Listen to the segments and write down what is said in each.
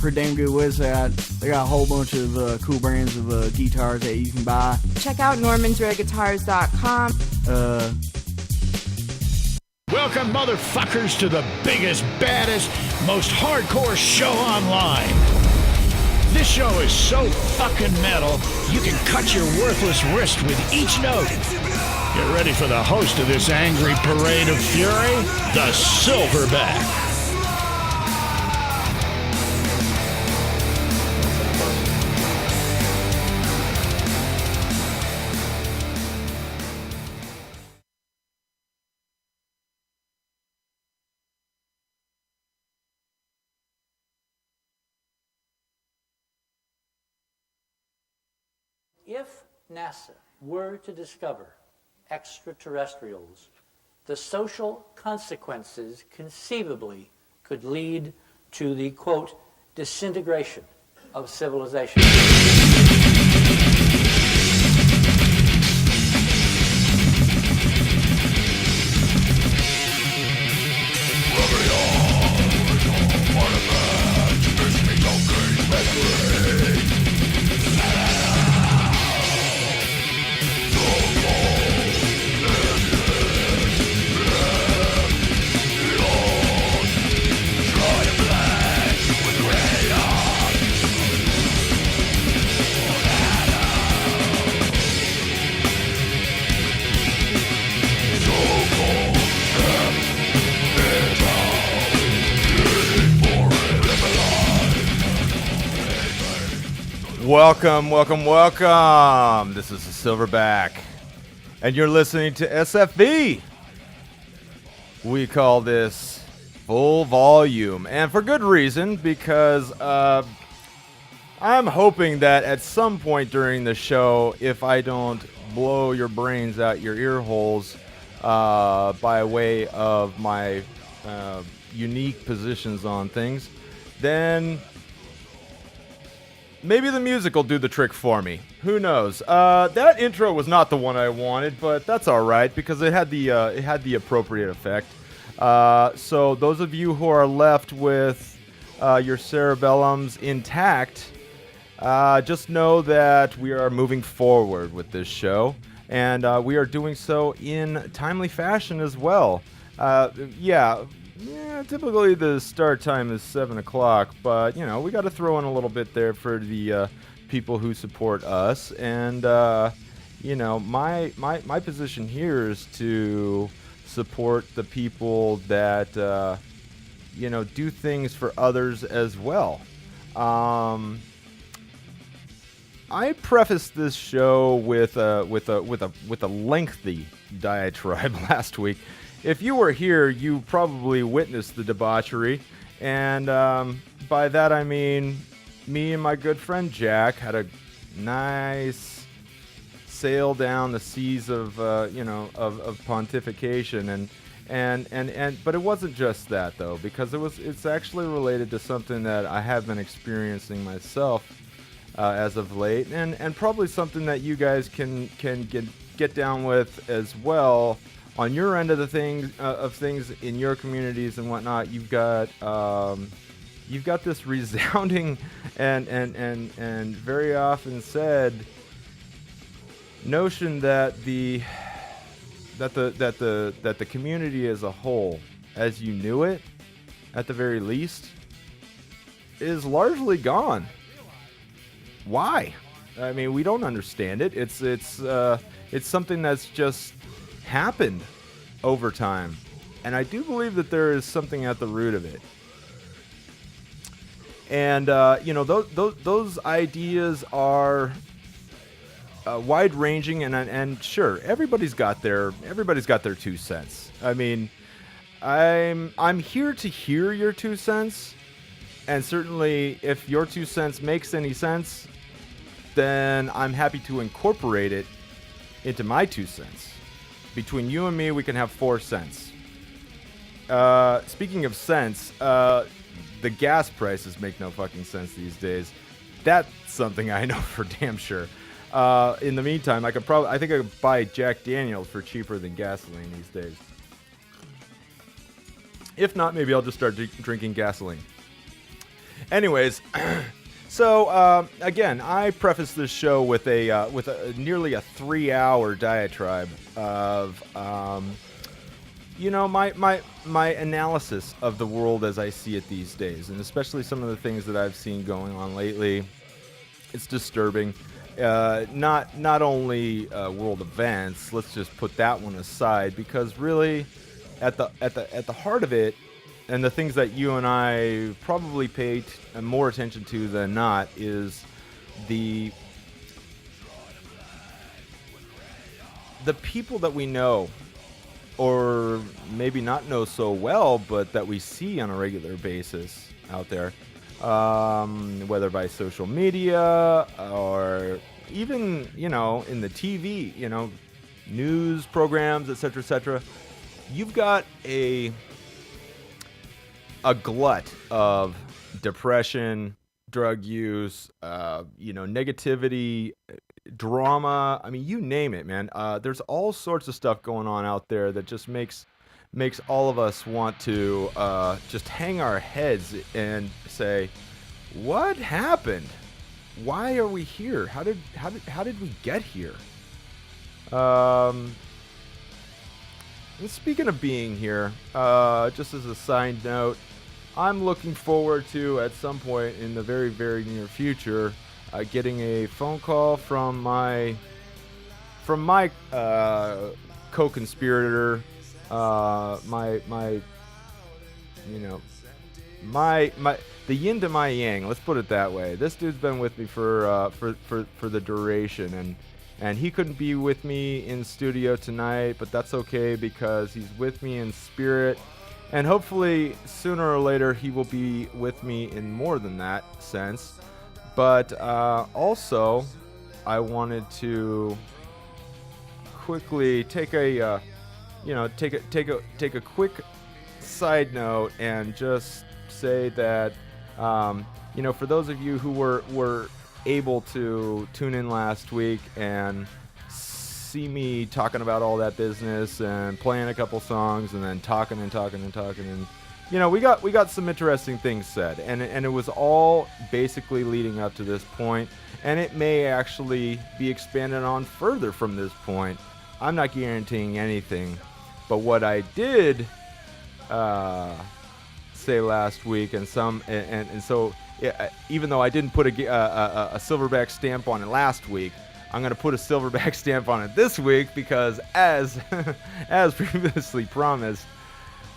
pretty damn good website. They got a whole bunch of cool brands of guitars that you can buy. Check out normansrareguitars.com. Welcome, motherfuckers, to the biggest, baddest, most hardcore show online. This show is so fucking metal, you can cut your worthless wrist with each note. Get ready for the host of this angry parade of fury, the Silverback. If NASA were to discover extraterrestrials, the social consequences conceivably could lead to the, quote, disintegration of civilization. Welcome. This is the Silverback, and you're listening to S.F.V. We call this full volume, and for good reason, because I'm hoping that at some point during the show, if I don't blow your brains out your ear holes by way of my unique positions on things, then maybe the music will do the trick for me. Who knows? That intro was not the one I wanted, but that's all right because it had the appropriate effect. So those of you who are left with your cerebellums intact, just know that we are moving forward with this show, and we are doing so in timely fashion as well. Yeah, typically the start time is 7 o'clock, but, you know, we got to throw in a little bit there for the people who support us. And, you know, my position here is to support the people that, you know, do things for others as well. I prefaced this show with a lengthy diatribe last week. If you were here, you probably witnessed the debauchery, and by that I mean me and my good friend Jack had a nice sail down the seas of pontification, but it wasn't just that though, because it's actually related to something that I have been experiencing myself as of late, and probably something that you guys can get down with as well. On your end of the things in your communities and whatnot, you've got this resounding and very often said notion that the community as a whole, as you knew it, at the very least, is largely gone. Why? I mean, we don't understand it. It's something that's just happened over time, and I do believe that there is something at the root of it. And you know, those ideas are wide-ranging, and sure, everybody's got their 2 cents. I mean, I'm here to hear your 2 cents, and certainly if your 2 cents makes any sense, then I'm happy to incorporate it into my 2 cents. Between you and me, we can have 4 cents. Speaking of cents, the gas prices make no fucking sense these days. That's something I know for damn sure. In the meantime, I think I could buy Jack Daniels for cheaper than gasoline these days. If not, maybe I'll just start drinking gasoline. Anyways, so again, I preface this show with a nearly a 3-hour diatribe of my analysis of the world as I see it these days, and especially some of the things that I've seen going on lately. It's disturbing. Not only world events. Let's just put that one aside, because really, at the heart of it, and the things that you and I probably pay more attention to than not, is the people that we know, or maybe not know so well, but that we see on a regular basis out there, whether by social media or even, in the TV, news programs, etc., etc. You've got a glut of depression, drug use, negativity, drama. I mean, you name it, man. There's all sorts of stuff going on out there that just makes all of us want to just hang our heads and say, what happened? Why are we here? How did we get here? And speaking of being here, just as a side note, I'm looking forward to, at some point in the very, very near future, getting a phone call from my co-conspirator, the yin to my yang. Let's put it that way. This dude's been with me for the duration, and he couldn't be with me in studio tonight, but that's okay because he's with me in spirit. And hopefully, sooner or later, he will be with me in more than that sense. But also, I wanted to quickly take a quick side note and just say that for those of you who were able to tune in last week and see me talking about all that business and playing a couple songs and then talking and we got some interesting things said, and it was all basically leading up to this point, and it may actually be expanded on further from this point. I'm not guaranteeing anything, but what I did say last week, and so even though I didn't put a Silverback stamp on it last week, I'm going to put a Silverback stamp on it this week, because as previously promised,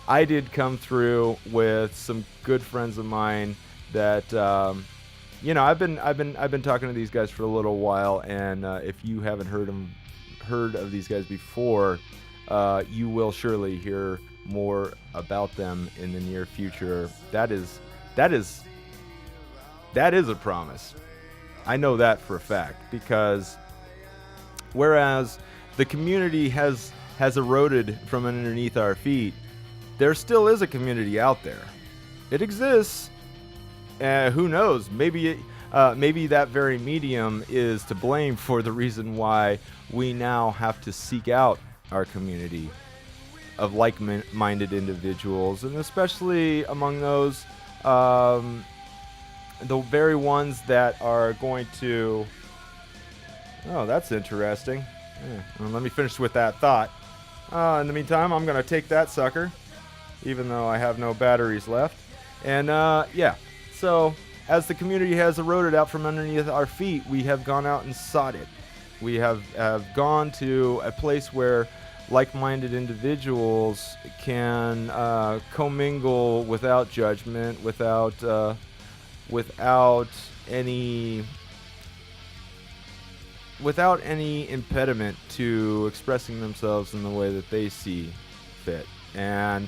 I did come through with some good friends of mine that I've been talking to these guys for a little while, and if you haven't heard of these guys before, you will surely hear more about them in the near future. That is a promise. I know that for a fact, because whereas the community has eroded from underneath our feet, there still is a community out there. It exists. Who knows? Maybe that very medium is to blame for the reason why we now have to seek out our community of like-minded individuals, and especially among those, the very ones that are going to... Oh, that's interesting. Well, let me finish with that thought. In the meantime, I'm going to take that sucker, even though I have no batteries left. And, so as the community has eroded out from underneath our feet, we have gone out and sought it. We have gone to a place where like-minded individuals can commingle without judgment, without any impediment to expressing themselves in the way that they see fit. And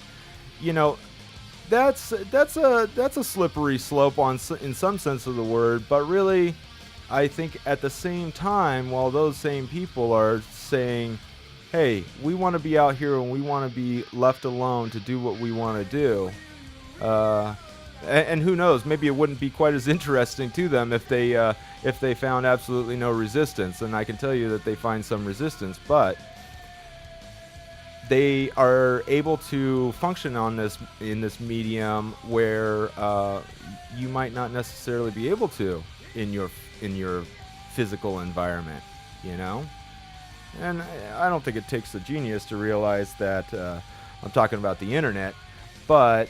that's a slippery slope in some sense of the word, but really I think at the same time, while those same people are saying, hey, we want to be out here and we want to be left alone to do what we want to do, and who knows, maybe it wouldn't be quite as interesting to them if they found absolutely no resistance. And I can tell you that they find some resistance, but they are able to function in this medium where you might not necessarily be able to in your physical environment, you know. And I don't think it takes a genius to realize that I'm talking about the internet, but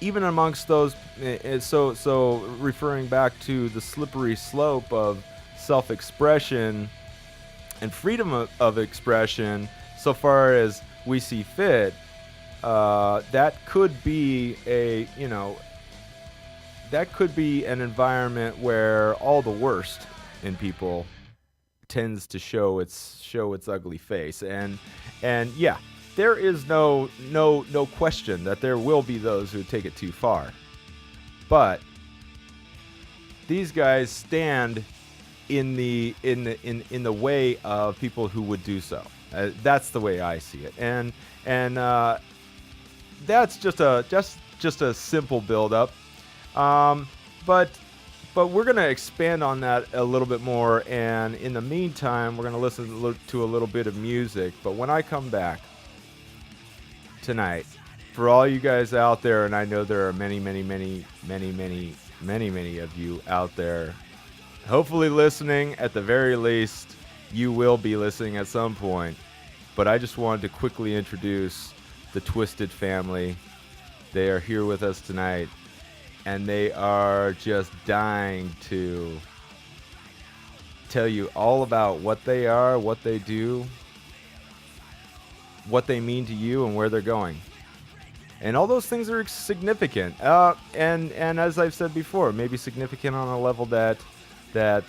even amongst those, so referring back to the slippery slope of self-expression and freedom of expression, so far as we see fit, that could be an environment where all the worst in people tends to show its ugly face, and yeah, there is no question that there will be those who take it too far, but these guys stand in the way of people who would do so. That's the way I see it, and that's just a simple build-up, but we're gonna expand on that a little bit more, and in the meantime, we're gonna listen to a little bit of music. But when I come back tonight, for all you guys out there, and I know there are many of you out there, hopefully listening. At the very least, you will be listening at some point. But I just wanted to quickly introduce the Twisted family. They are here with us tonight, and they are just dying to tell you all about what they are, what they do, what they mean to you, and where they're going. And all those things are significant. And as I've said before, maybe significant on a level that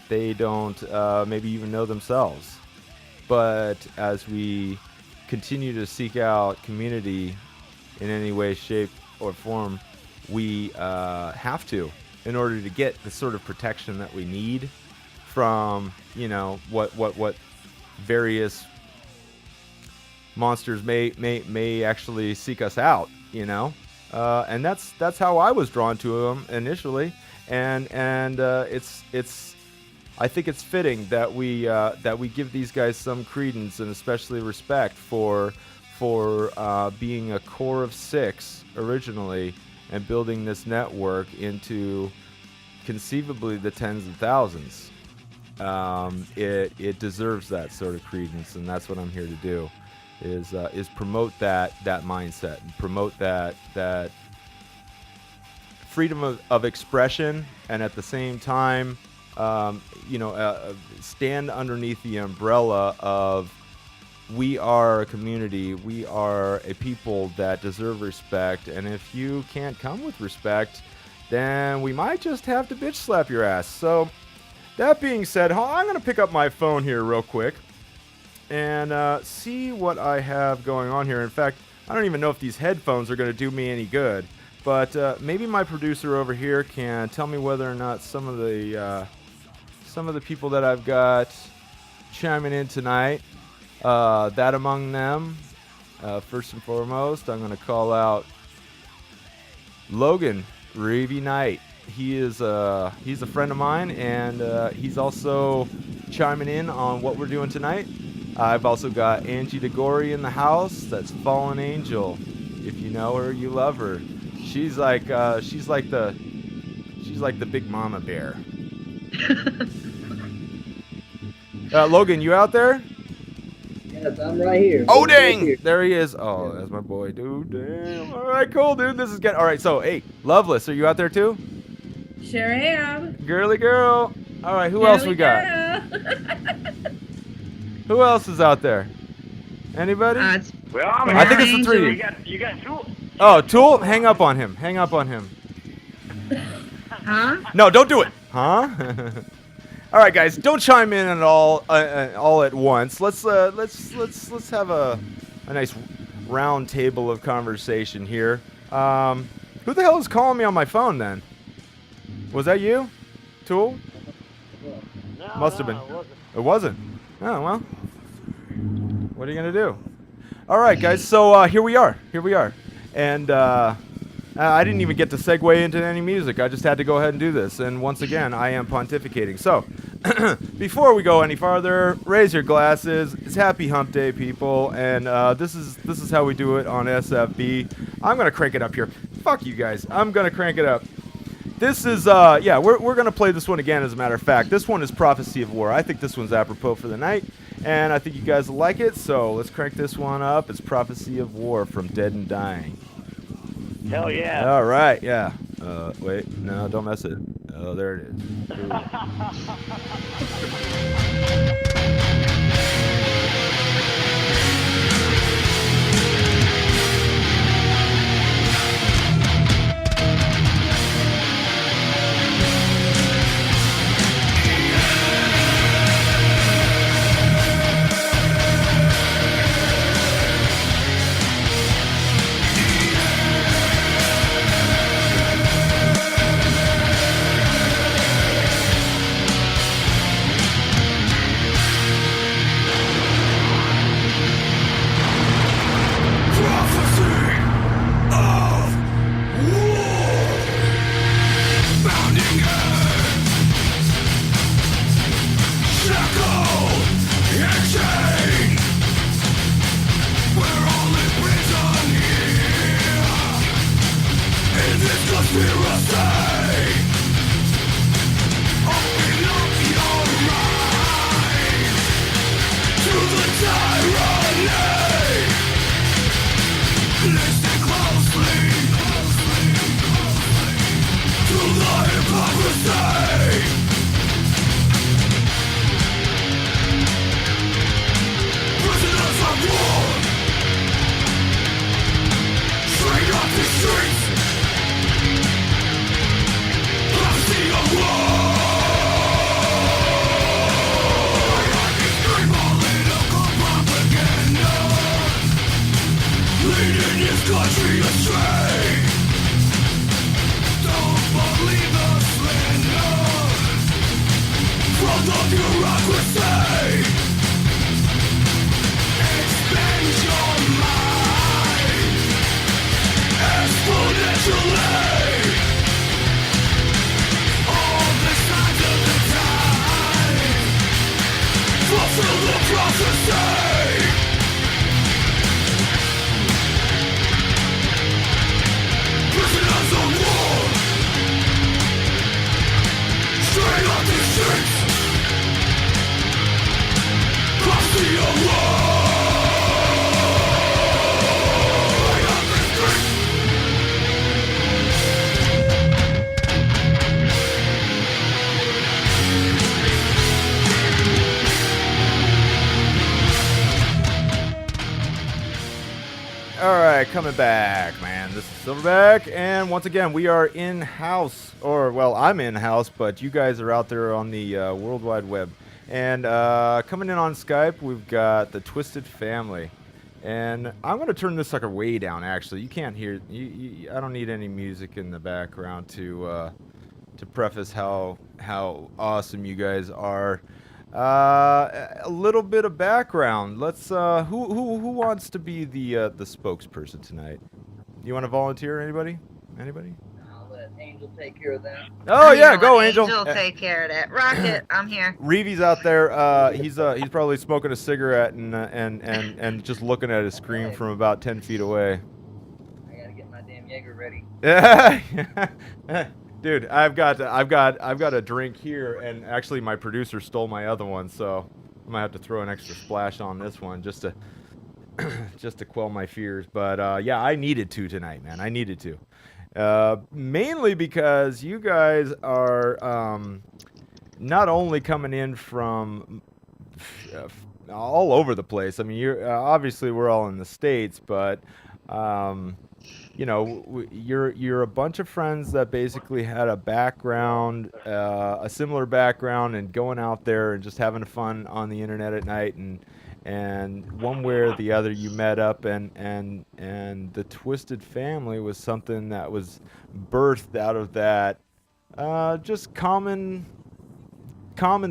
they don't maybe even know themselves. But as we continue to seek out community in any way, shape, or form, we have to, in order to get the sort of protection that we need from, what various monsters may actually seek us out, and that's how I was drawn to them initially, and it's I think it's fitting that we give these guys some credence and especially respect for being a core of 6 originally and building this network into conceivably the tens of thousands. It deserves that sort of credence, and that's what I'm here to do. Is promote that mindset and promote that freedom of expression, and at the same time, stand underneath the umbrella of we are a community, we are a people that deserve respect, and if you can't come with respect, then we might just have to bitch slap your ass. So that being said, I'm going to pick up my phone here real quick and see what I have going on here. In fact, I don't even know if these headphones are going to do me any good, but maybe my producer over here can tell me whether or not some of the people that I've got chiming in tonight, that among them, first and foremost, I'm going to call out Logan Reevy Knight. He's a friend of mine, and he's also chiming in on what we're doing tonight. I've also got Angie DeGori in the house. That's Fallen Angel. If you know her, you love her. She's like the big mama bear. Logan, you out there? Yes, I'm right here. Oh, dang! There he is. Oh, that's my boy, dude. Damn. All right, cool, dude. This is good. All right, so, hey, Loveless, are you out there too? Sure am. Girly girl. All right, who else we got? Who else is out there? Anybody? Well, I'm I think it's the 3 of you. You got Tool. Oh, Tool? Hang up on him. Hang up on him. Huh? No, don't do it. Huh? All right, guys, don't chime in at all at once. Let's have a nice round table of conversation here. Who the hell is calling me on my phone then? Was that you, Tool? No, Must have been. It wasn't. Oh well. What are you gonna do? All right, guys. So here we are. And I didn't even get to segue into any music. I just had to go ahead and do this. And once again, I am pontificating. So, before we go any farther, raise your glasses. It's Happy Hump Day, people. And this is how we do it on S.F.V. I'm going to crank it up here. Fuck you guys. I'm going to crank it up. This is, yeah, we're going to play this one again, as a matter of fact. This one is Prophecy of War. I think this one's apropos for the night. And I think you guys will like it. So, let's crank this one up. It's Prophecy of War from Dead and Dying. Hell yeah. All right, yeah. Wait, no, don't mess it. Oh, there it is. Coming back, man. This is Silverback, and once again, we are in-house, or, well, I'm in-house, but you guys are out there on the World Wide Web. And coming in on Skype, we've got the Twisted Family. And I'm going to turn this sucker way down, actually. You can't hear, I don't need any music in the background to preface how awesome you guys are. A little bit of background. Let's who wants to be the spokesperson tonight? You want to volunteer? Anybody? I'll let Angel take care of that. Oh yeah, go Angel. Angel take care of that. Rocket, I'm here. Reevy's out there. He's probably smoking a cigarette and just looking at his screen from about 10 feet away. I gotta get my damn Jaeger ready. Dude, I've got a drink here, and actually my producer stole my other one, so I might have to throw an extra splash on this one just to quell my fears. But yeah, I needed to tonight, man. I needed to, mainly because you guys are not only coming in from all over the place. I mean, you're obviously we're all in the States, but you know, you're a bunch of friends that basically had a background, a similar background, and going out there and just having fun on the internet at night, and one way or the other you met up, and the Twisted Family was something that was birthed out of that just common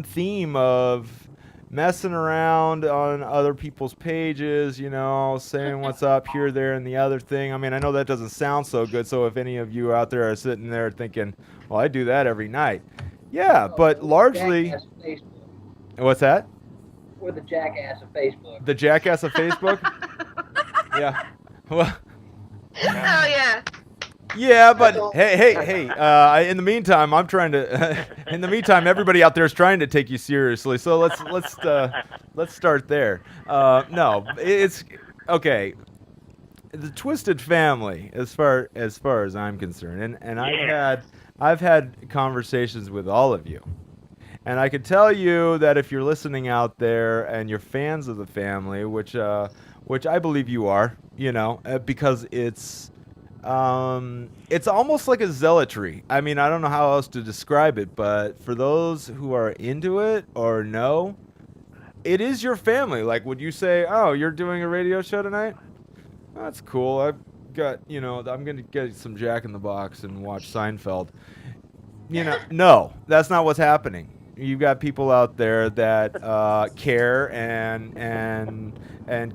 theme of messing around on other people's pages, you know, saying what's up here, there, and the other thing. I mean, I know that doesn't sound so good, so if any of you out there are sitting there thinking, well, I do that every night. Yeah, but largely... Jackass of Facebook. What's that? We're the jackass of Facebook. The jackass of Facebook? Yeah. Well... Oh yeah. Yeah, but hey! In the meantime, I'm trying to. In the meantime, everybody out there is trying to take you seriously. So let's start there. No, it's okay. The Twisted Family, as far as I'm concerned, and I've had conversations with all of you, and I can tell you that if you're listening out there and you're fans of the family, which I believe you are, you know, because it's almost like a zealotry. I mean, I don't know how else to describe it, but for those who are into it or know, it is your family. Like, would you say, oh, you're doing a radio show tonight? That's cool. I've got, you know, I'm going to get some Jack in the Box and watch Seinfeld. You know, no, that's not what's happening. You've got people out there that care and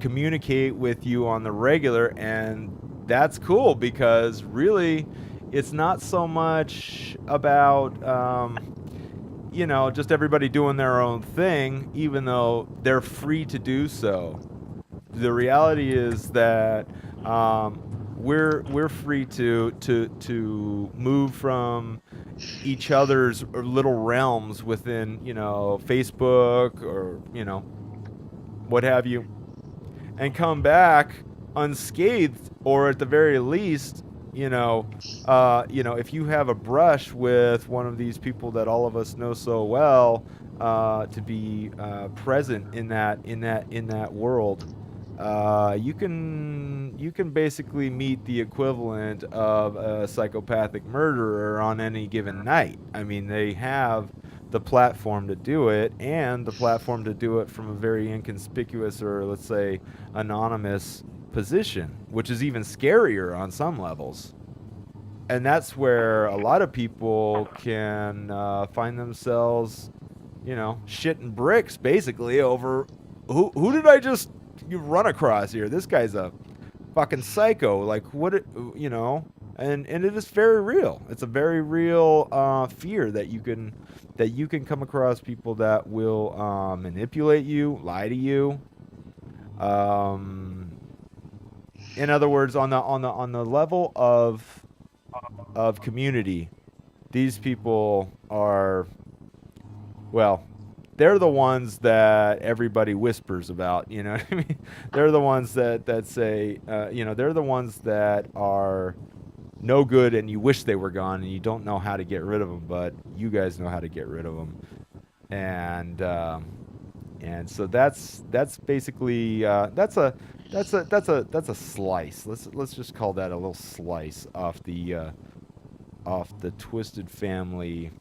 communicate with you on the regular, and that's cool because really it's not so much about you know, just everybody doing their own thing, even though they're free to do so. The reality is that we're free to move from each other's little realms within, you know, Facebook or, you know, what have you, and come back unscathed, or at the very least, you know, if you have a brush with one of these people that all of us know so well, to be present in that world, you can basically meet the equivalent of a psychopathic murderer on any given night. I mean, they have the platform to do it, and the platform to do it from a very inconspicuous, or let's say anonymous position, which is even scarier on some levels. And that's where a lot of people can find themselves, you know, shitting bricks basically over who did I just run across here? This guy's a fucking psycho. Like, what, you know? And it is very real. It's a very real fear that you can come across people that will manipulate you, lie to you. In other words, on the level of community, these people are, well, they're the ones that everybody whispers about, you know what I mean? They're the ones that say, you know, they're the ones that are no good and you wish they were gone and you don't know how to get rid of them, but you guys know how to get rid of them. And so that's basically that's a slice. Let's just call that a little slice off the Twisted Family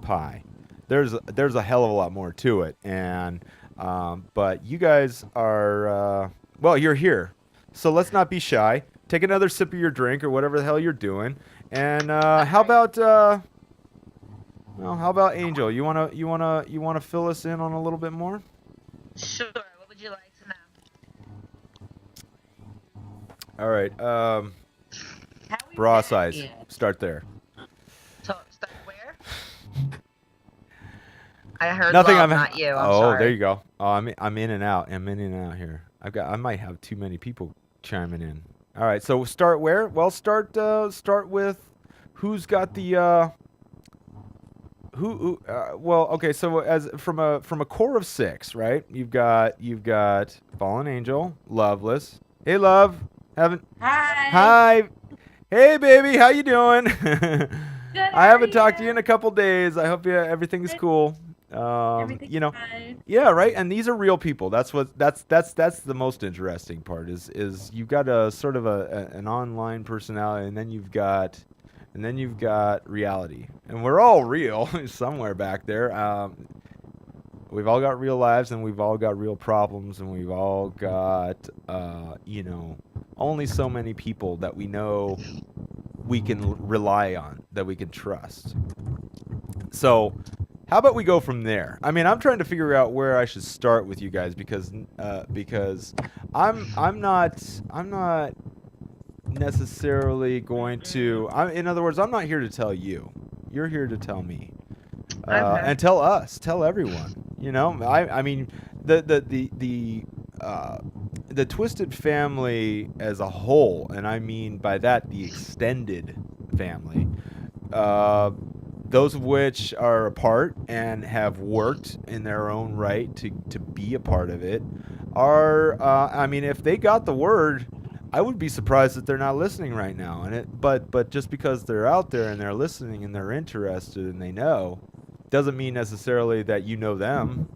pie. There's a hell of a lot more to it, and but you guys are well, you're here, so let's not be shy. Take another sip of your drink or whatever the hell you're doing, and how about Angel? You wanna fill us in on a little bit more? Sure. What would you like to know? All right. Bra back size. yet? Start there. So, start where? I heard Nothing. love, not you. I'm oh, sorry. there you go. Oh, I'm in and out. I'm in and out here. I might have too many people chiming in. All right. So start where? Well, start with who's got the well, okay. So as from a core of 6, right? You've got Fallen Angel, Loveless. Hey, love. Hi. Hey, baby. How you doing? Good, I haven't talked to you in a couple days. I hope everything's cool. Everything's you know, fine. yeah, right. And these are real people. That's the most interesting part. Is you've got a sort of an online personality, and then you've got reality, and we're all real somewhere back there. We've all got real lives, and we've all got real problems, and we've all got you know, only so many people that we know we can rely on, that we can trust. So how about we go from there? I mean, I'm trying to figure out where I should start with you guys because I'm not necessarily going to. In other words, I'm not here to tell you. You're here to tell me, and tell us, tell everyone. You know, I mean, the Twisted family as a whole, and I mean by that the extended family, those of which are apart and have worked in their own right to be a part of it, are, I mean, if they got the word, I would be surprised that they're not listening right now. But just because they're out there and they're listening and they're interested and they know, doesn't mean necessarily that you know them.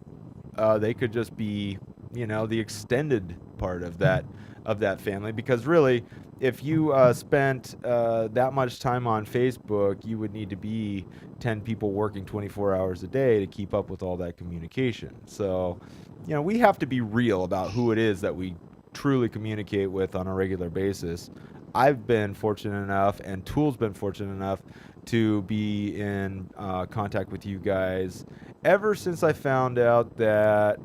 They could just be, you know, the extended part of that family. Because really, if you spent that much time on Facebook, you would need to be 10 people working 24 hours a day to keep up with all that communication. So, you know, we have to be real about who it is that we truly communicate with on a regular basis. I've been fortunate enough, and Tool's been fortunate enough, to be in contact with you guys ever since I found out that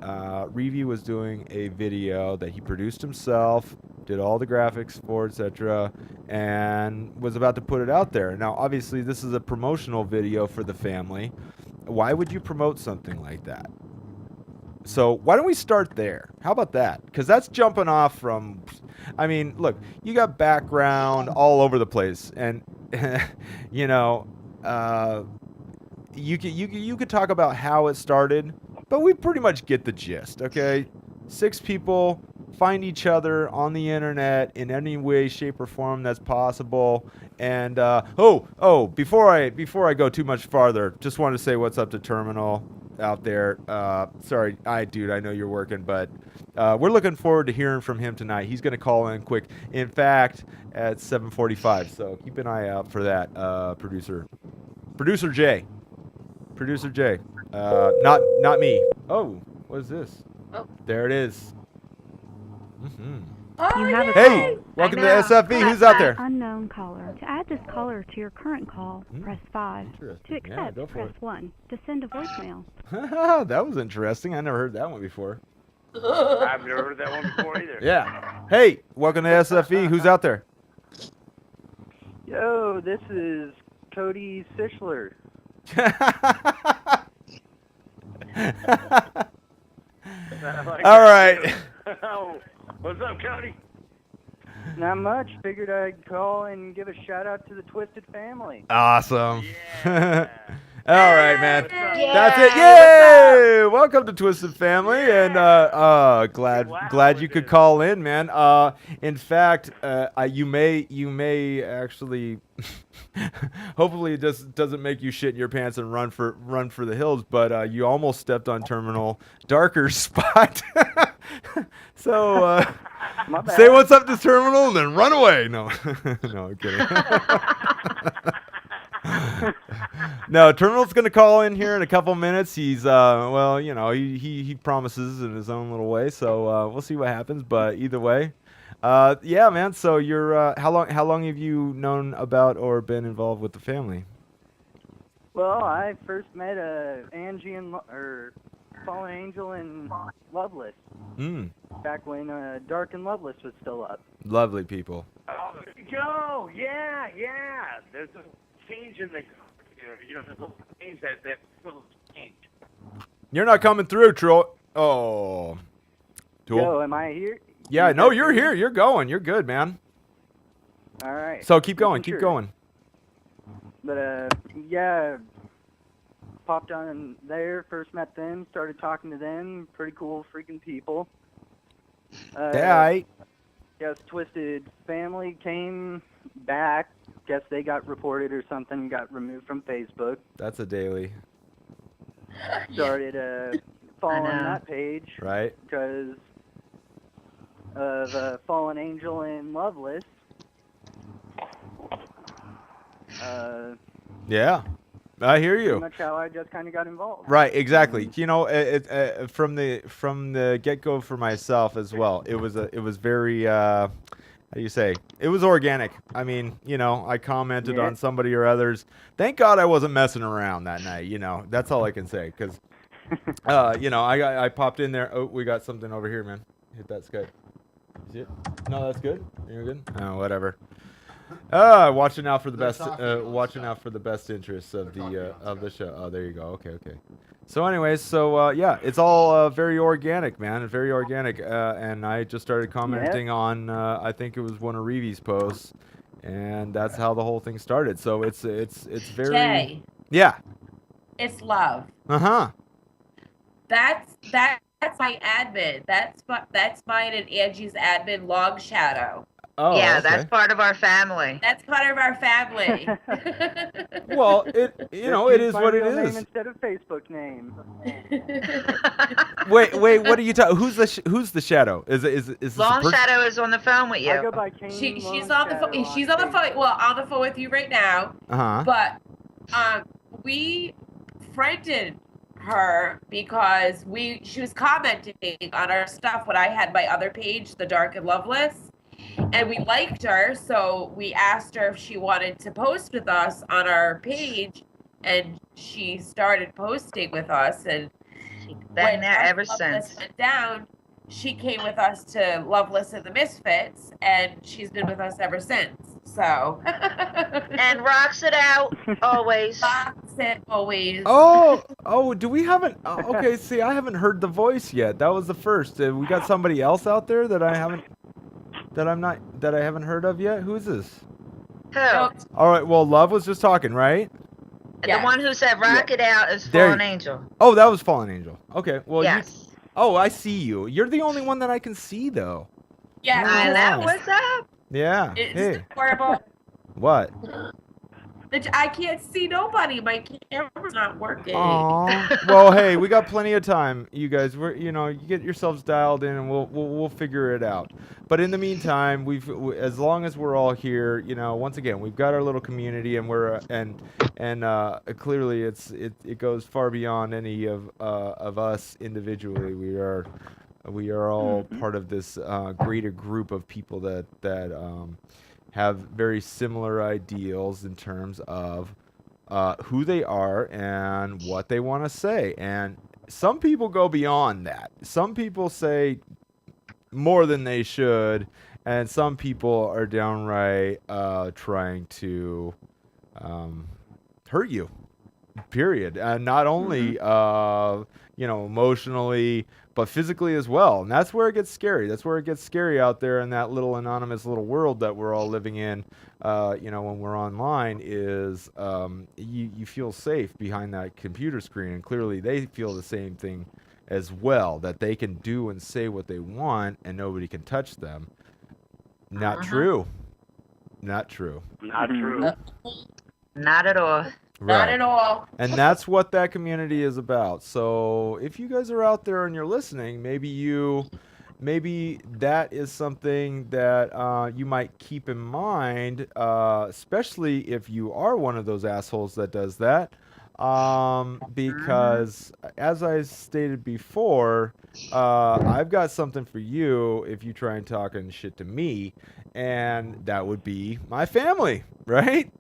Reevy was doing a video that he produced himself, did all the graphics for, etc., and was about to put it out there. Now, obviously, this is a promotional video for the family. Why would you promote something like that? So why don't we start there? How about that? Because that's jumping off from, I mean, look, you got background all over the place, and you know, you could talk about how it started, but we pretty much get the gist. Okay, 6 people find each other on the internet in any way, shape, or form that's possible. And before I go too much farther, just want to say what's up to Terminal out there. Sorry, dude, I know you're working, but we're looking forward to hearing from him tonight. He's going to call in quick. In fact, at 7:45. So keep an eye out for that, producer Jay. Not me. Oh, what is this? Oh. There it is. Mm-hmm. Oh, You have a Hey, call. welcome to S.F.V. Who's out there? Unknown caller. To add this caller to your current call, press 5. Interesting. To accept, go for press it. 1. To send a voicemail. That was interesting. I never heard that one before. I've never heard that one before either. Yeah. Hey, welcome to S.F.V. Who's out there? Yo, this is Cody Sichler. All right. What's up, Cody? Not much. Figured I'd call and give a shout out to the Twisted family. Awesome. Yeah. All right, man. Yeah. That's it. Yay! Welcome to Twisted Family, and glad you could call in, man. In fact, you may actually, hopefully, it just doesn't make you shit in your pants and run for the hills. But you almost stepped on Terminal Darker's spot. So say what's up to Terminal and then run away. No, no, I'm kidding. No, Terminal's gonna call in here in a couple minutes. He's well, you know, he promises in his own little way. So we'll see what happens. But either way, yeah, man. So you're how long have you known about or been involved with the family? Well, I first met Angie and Fallen Angel and Loveless back when Dark and Loveless was still up. Lovely people. Oh, there you go. Yeah. There's a change in the, there's a little change that will change. You're not coming through, Troy. Oh. Tool. Yo, am I here? Yeah, no, you're here. You're going. You're good, man. All right. So keep going. Sure. Keep going. But yeah, popped on there. First met them. Started talking to them. Pretty cool, freaking people. Yeah. Yes, Twisted family came back. Guess they got reported or something. Got removed from Facebook. That's a daily. Started following that page. Right. Because of Fallen Angel and Loveless. Yeah, I hear you. Pretty much how I just kind of got involved. Right, exactly. You know, from the get go for myself as well. It was very how do you say? It was organic. I mean, I commented Yeah. on somebody or others. Thank God I wasn't messing around that night. That's all I can say. Because, I popped in there. Oh, we got something over here, man. Hit that Skype. You see it? No, that's good. You're good. Oh, whatever. Watching out for the best. Watching out for the best interests of the show. Oh, there you go. Okay. So, anyways, yeah, it's all very organic, man. Very organic. And I just started commenting on. I think it was one of Reeve's posts, and that's how the whole thing started. So it's very. Jay. Yeah. It's love. Uh-huh. That's my admin. That's mine and Angie's admin log shadow. Oh, yeah, okay. that's part of our family. That's part of our family. Well, it is what it Name is. instead of Facebook name. Wait, what are you talking? Who's the shadow? Is this a Long person? Shadow is on the phone with you. I go by Kane she's Long on the Shadow phone. She's on the phone. Well, on the phone with you right now. Uh-huh. But we friended her because she was commenting on our stuff when I had my other page, The Dark and Loveless, and we liked her, so we asked her if she wanted to post with us on our page, and she started posting with us. And She's been when there ever Loveless since. went down, she came with us to Loveless and the Misfits, and she's been with us ever since. So And rocks it out always. Rocks it always. Oh, do we haven't? Okay, see, I haven't heard the voice yet. That was the first. We got somebody else out there that I haven't heard of yet. Who is this? Who? All right. Well, Love was just talking, right? The one who said rock it out is There Fallen you- Angel. Oh, that was Fallen Angel. Okay. Well, Yes. Oh, I see you. You're the only one that I can see, though. Yeah. I know. Oh. What's up? Yeah. It's Hey. horrible. What? I can't see nobody. My camera's not working. Aw. Well, hey, we got plenty of time, you guys. You get yourselves dialed in, and we'll figure it out. But in the meantime, as long as we're all here, once again, we've got our little community, and we're clearly it goes far beyond any of us individually. We are all part of this greater group of people that have very similar ideals in terms of who they are and what they want to say. And some people go beyond that. Some people say more than they should, and some people are downright trying to hurt you. Period. And not only emotionally, but physically as well. And that's where it gets scary. That's where it gets scary out there in that little anonymous little world that we're all living in. When we're online, is you feel safe behind that computer screen, and clearly they feel the same thing as well, that they can do and say what they want and nobody can touch them. Not true. Not true. Not true. Not at all. Not Right. at all. And that's what that community is about. So if you guys are out there and you're listening, maybe that is something that you might keep in mind, especially if you are one of those assholes that does that. Because as I stated before, I've got something for you if you try and talking shit to me, and that would be my family, right?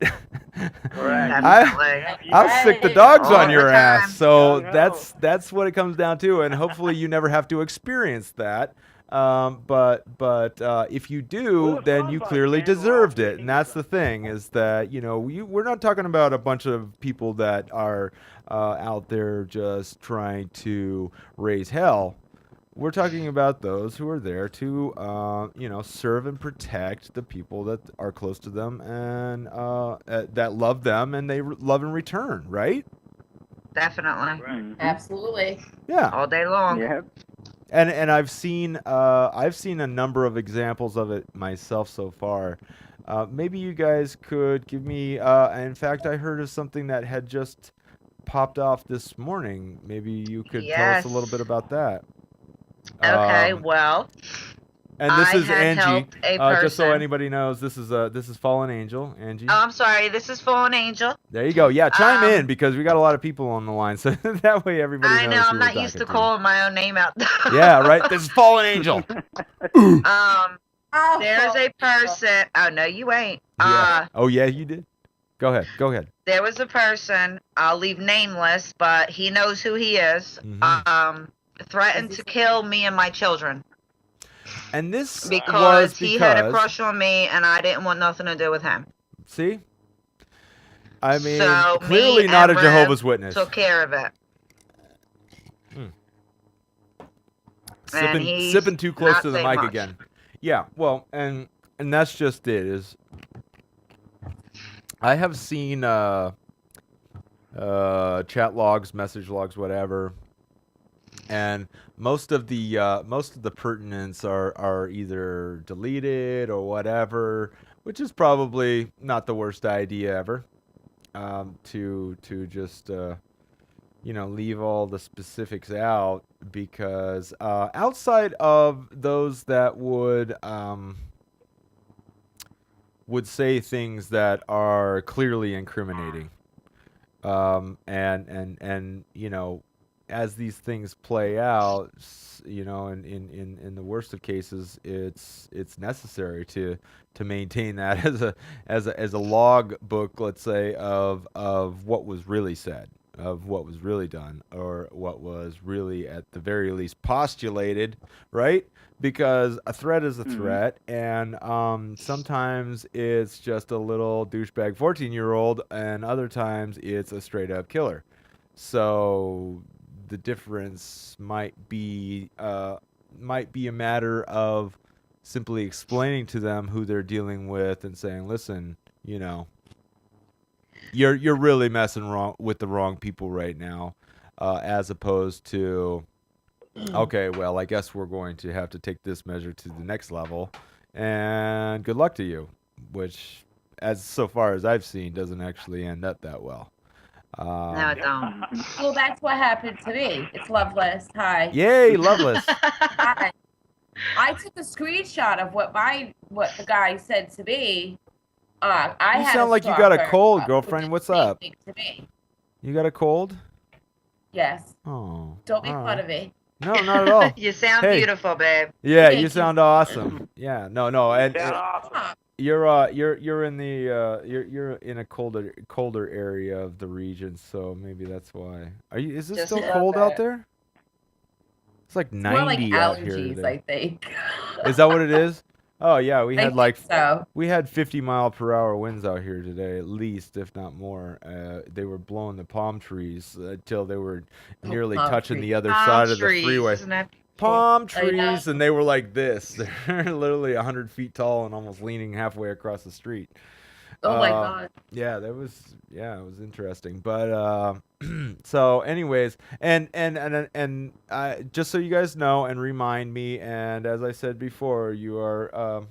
I'll stick the dogs All on the your time. ass. So Oh, no. that's what it comes down to, and hopefully you never have to experience that. But if you do, then you clearly deserved it, and that's the thing, is that we're not talking about a bunch of people that are out there just trying to raise hell. We're talking about those who are there to serve and protect the people that are close to them and that love them, and they love in return, right? Definitely. Absolutely. Yeah. All day long. Yeah. And I've seen a number of examples of it myself so far. Maybe you guys could give me. In fact, I heard of something that had just popped off this morning. Maybe you could tell us a little bit about that. Okay, well. And this I is had Angie. helped a Just so person. anybody knows, this is Fallen Angel, Angie. Oh, I'm sorry. This is Fallen Angel. There you go. Yeah, chime in because we got a lot of people on the line, so that way everybody knows. I know. who I'm we're not used to talking calling my own name out. Yeah, right. This is Fallen Angel. There's a person. Oh no, you ain't. Yeah. Oh yeah, you did. Go ahead. Go ahead. There was a person. I'll leave nameless, but he knows who he is. Threatened to kill me and my children. And this because he had a crush on me, and I didn't want nothing to do with him. See? I mean, so clearly not a Jehovah's Witness. Took care of it. Sipping too close to the mic again. Yeah, well, and that's just it. Is I have seen chat logs, message logs, whatever, and most of the pertinence are either deleted or whatever, which is probably not the worst idea ever. To just leave all the specifics out, because outside of those that would say things that are clearly incriminating, and as these things play out, in the worst of cases, it's necessary to maintain that as a log book, let's say, of what was really said, of what was really done, or what was really at the very least postulated, right? Because a threat is a threat, and sometimes it's just a little douchebag 14-year-old, and other times it's a straight up killer. So the difference might be a matter of simply explaining to them who they're dealing with and saying, listen, you're really messing with the wrong people right now, as opposed to, okay, well, I guess we're going to have to take this measure to the next level, and good luck to you, which, as so far as I've seen, doesn't actually end up that well. No, it don't. Well, that's what happened to me. It's Loveless. Hi. Yay, Loveless. Hi. I took a screenshot of what the guy said to me. You sound like you got a cold, girlfriend. What's up? To me. You got a cold? Yes. Oh. Don't make fun of me. No, not at all. You sound beautiful, babe. Yeah, you sound awesome. Yeah, no, and you're in the you're in a colder area of the region, so maybe that's why. Is it Just still cold out there? It's like 90 more like out here allergies, today. I think. Is that what it is? Oh yeah, we had so. We had 50-mile-per-hour winds out here today, at least, if not more. They were blowing the palm trees until they were nearly touching the other side of the freeway. Palm trees, and they were like this. They're literally 100 feet tall and almost leaning halfway across the street. Oh my God. Yeah, it was interesting. But so, anyways, and just so you guys know and remind me, and as I said before, you are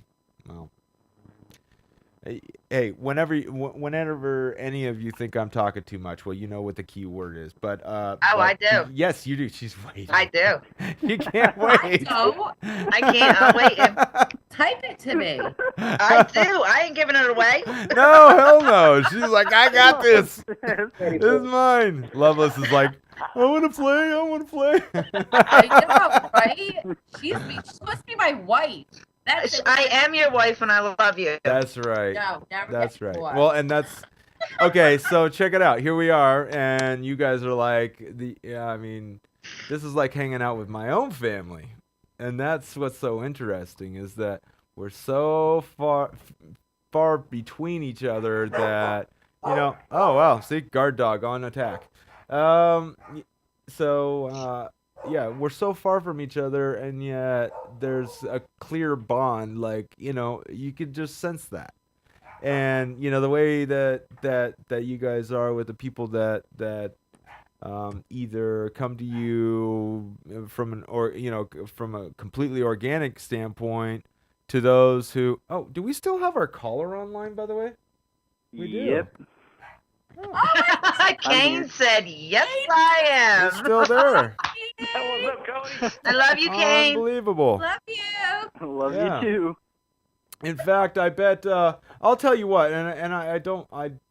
hey, whenever any of you think I'm talking too much, well, you know what the key word is. But I do. Yes, you do. She's waiting. I do. You can't wait. I can't. I'm waiting. Type it to me. I do. I ain't giving it away. No, hell no. She's like, I got this. This is mine. Loveless is like, I want to play. I know, right? She's supposed to be my wife. I am your wife and I love you. That's right. No, never. That's right. Well, and that's okay. So check it out. Here we are, and you guys are like this is like hanging out with my own family, and that's what's so interesting is that we're so far between each other that oh wow, see, guard dog on attack. Yeah, we're so far from each other, and yet there's a clear bond. Like, you could just sense that. And the way that you guys are with the people that either come to you from from a completely organic standpoint to those who. Oh, do we still have our caller online, by the way? We do. Yep. Oh, Kane said, yes, I am. It's still there. What's up, Cody? I love you, Kane. Unbelievable. love you. Love you too. In fact, I bet I'll tell you what, and I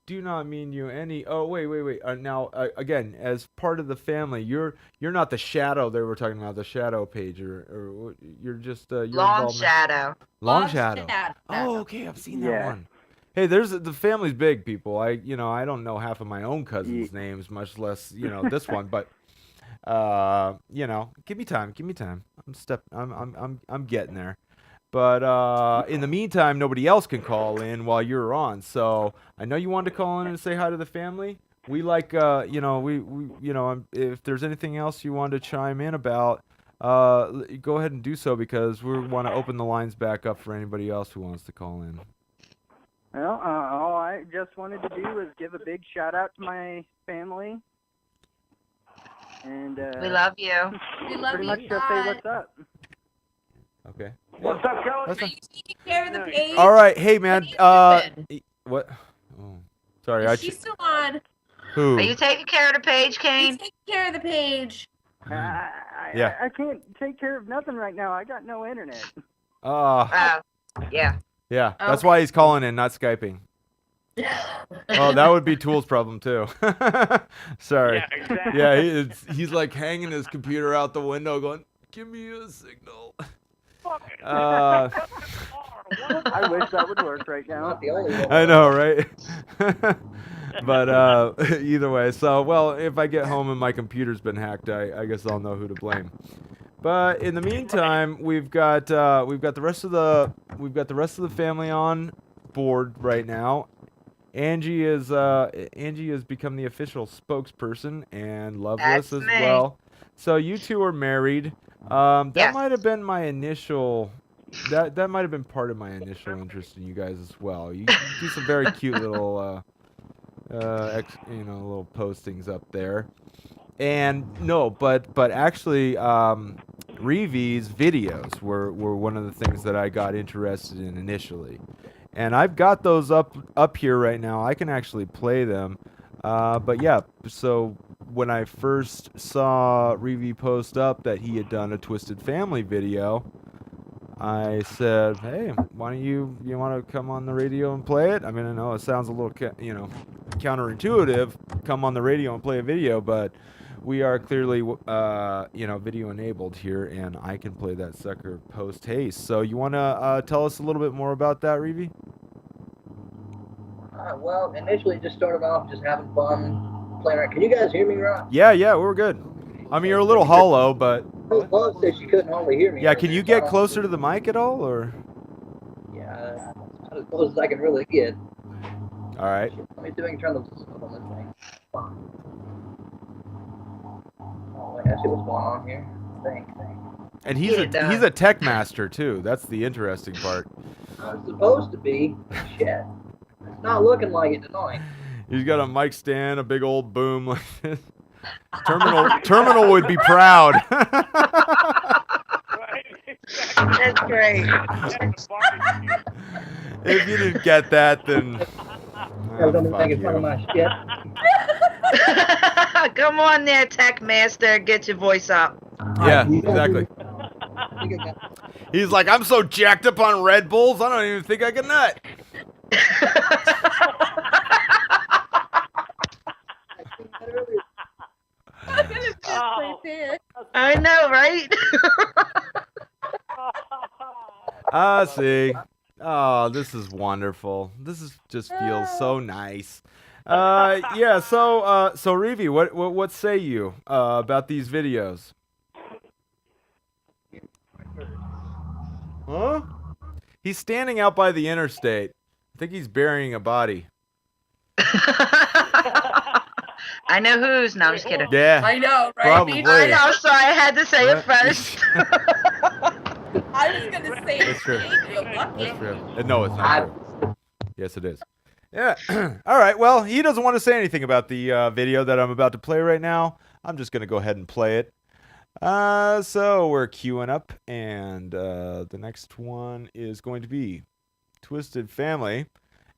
do not mean you any. Oh wait. Now again, as part of the family, you're not the shadow they were talking about, the shadow page, or you're just your Long involvement. Shadow. Long Shadow. Oh, okay, I've seen that one. Hey, the family's big, people. I don't know half of my own cousins' names, much less this one, but. Give me time. I'm getting there. But in the meantime, nobody else can call in while you're on. So I know you wanted to call in and say hi to the family. We like, if there's anything else you want to chime in about, go ahead and do so because we want to open the lines back up for anybody else who wants to call in. Well, all I just wanted to do was give a big shout out to my family. And we love you. We love pretty you. much just say what's up. Okay. What's up, Kelly? Are you taking care of the page? All right. Hey, man. What? Oh, sorry. Is she still on? Who? Are you taking care of the page, Kane? You taking care of the page. I can't take care of nothing right now. I got no internet. Yeah. Yeah. That's why he's calling in, not Skyping. Oh, that would be Tool's problem too. Sorry. Yeah, exactly. Yeah, he's like hanging his computer out the window, going, "Give me a signal." I wish that would work right now. Not the only one. I know, right? But either way, so well, if I get home and my computer's been hacked, I guess I'll know who to blame. But in the meantime, we've got the rest of the family on board right now. Angie has become the official spokesperson, and Loveless as well. So you two are married. That might have been my initial. That might have been part of my initial interest in you guys as well. You do some very cute little, little postings up there. And no, but actually, Reeve's videos were one of the things that I got interested in initially. And I've got those up here right now. I can actually play them. But yeah, so when I first saw Reeve post up that he had done a Twisted Family video, I said, "Hey, why don't you want to come on the radio and play it?" I mean, I know it sounds a little counterintuitive, come on the radio and play a video, but we are clearly video enabled here, and I can play that sucker post haste. So you want to tell us a little bit more about that, Reeve? Well, initially just started off just having fun playing around. Can you guys hear me right? Yeah, we're good. I mean, you're a little hollow, but... Love said she couldn't hardly hear me. Yeah, can you get closer to the mic at all, or...? Yeah, as close as I can really get. All right. Let me see if I can turn this up on this thing. Oh, wait, I see what's going on here. Thanks. And he's a tech master, too. That's the interesting part. I'm supposed to be. Shit. It's not looking like it tonight. He's got a mic stand, a big old boom like this. Terminal would be proud. That's great. If you didn't get that, then... Don't be making fun of my shit. Come on there, Tech Master. Get your voice up. Yeah, exactly. He's like, I'm so jacked up on Red Bulls, I don't even think I can nut. I know, right? See. Oh, this is wonderful. Just feels so nice. Yeah. So Reeve, what say you about these videos? Huh? He's standing out by the interstate. I think he's burying a body. I know whose. No, I'm just kidding. Yeah. I know, right? Probably. I know, so I had to say it first. I was going to say That's true. That's true. No, it's not true. Yes, it is. Yeah. All right. Well, he doesn't want to say anything about the video that I'm about to play right now. I'm just going to go ahead and play it. So we're queuing up, and the next one is going to be Twisted Family,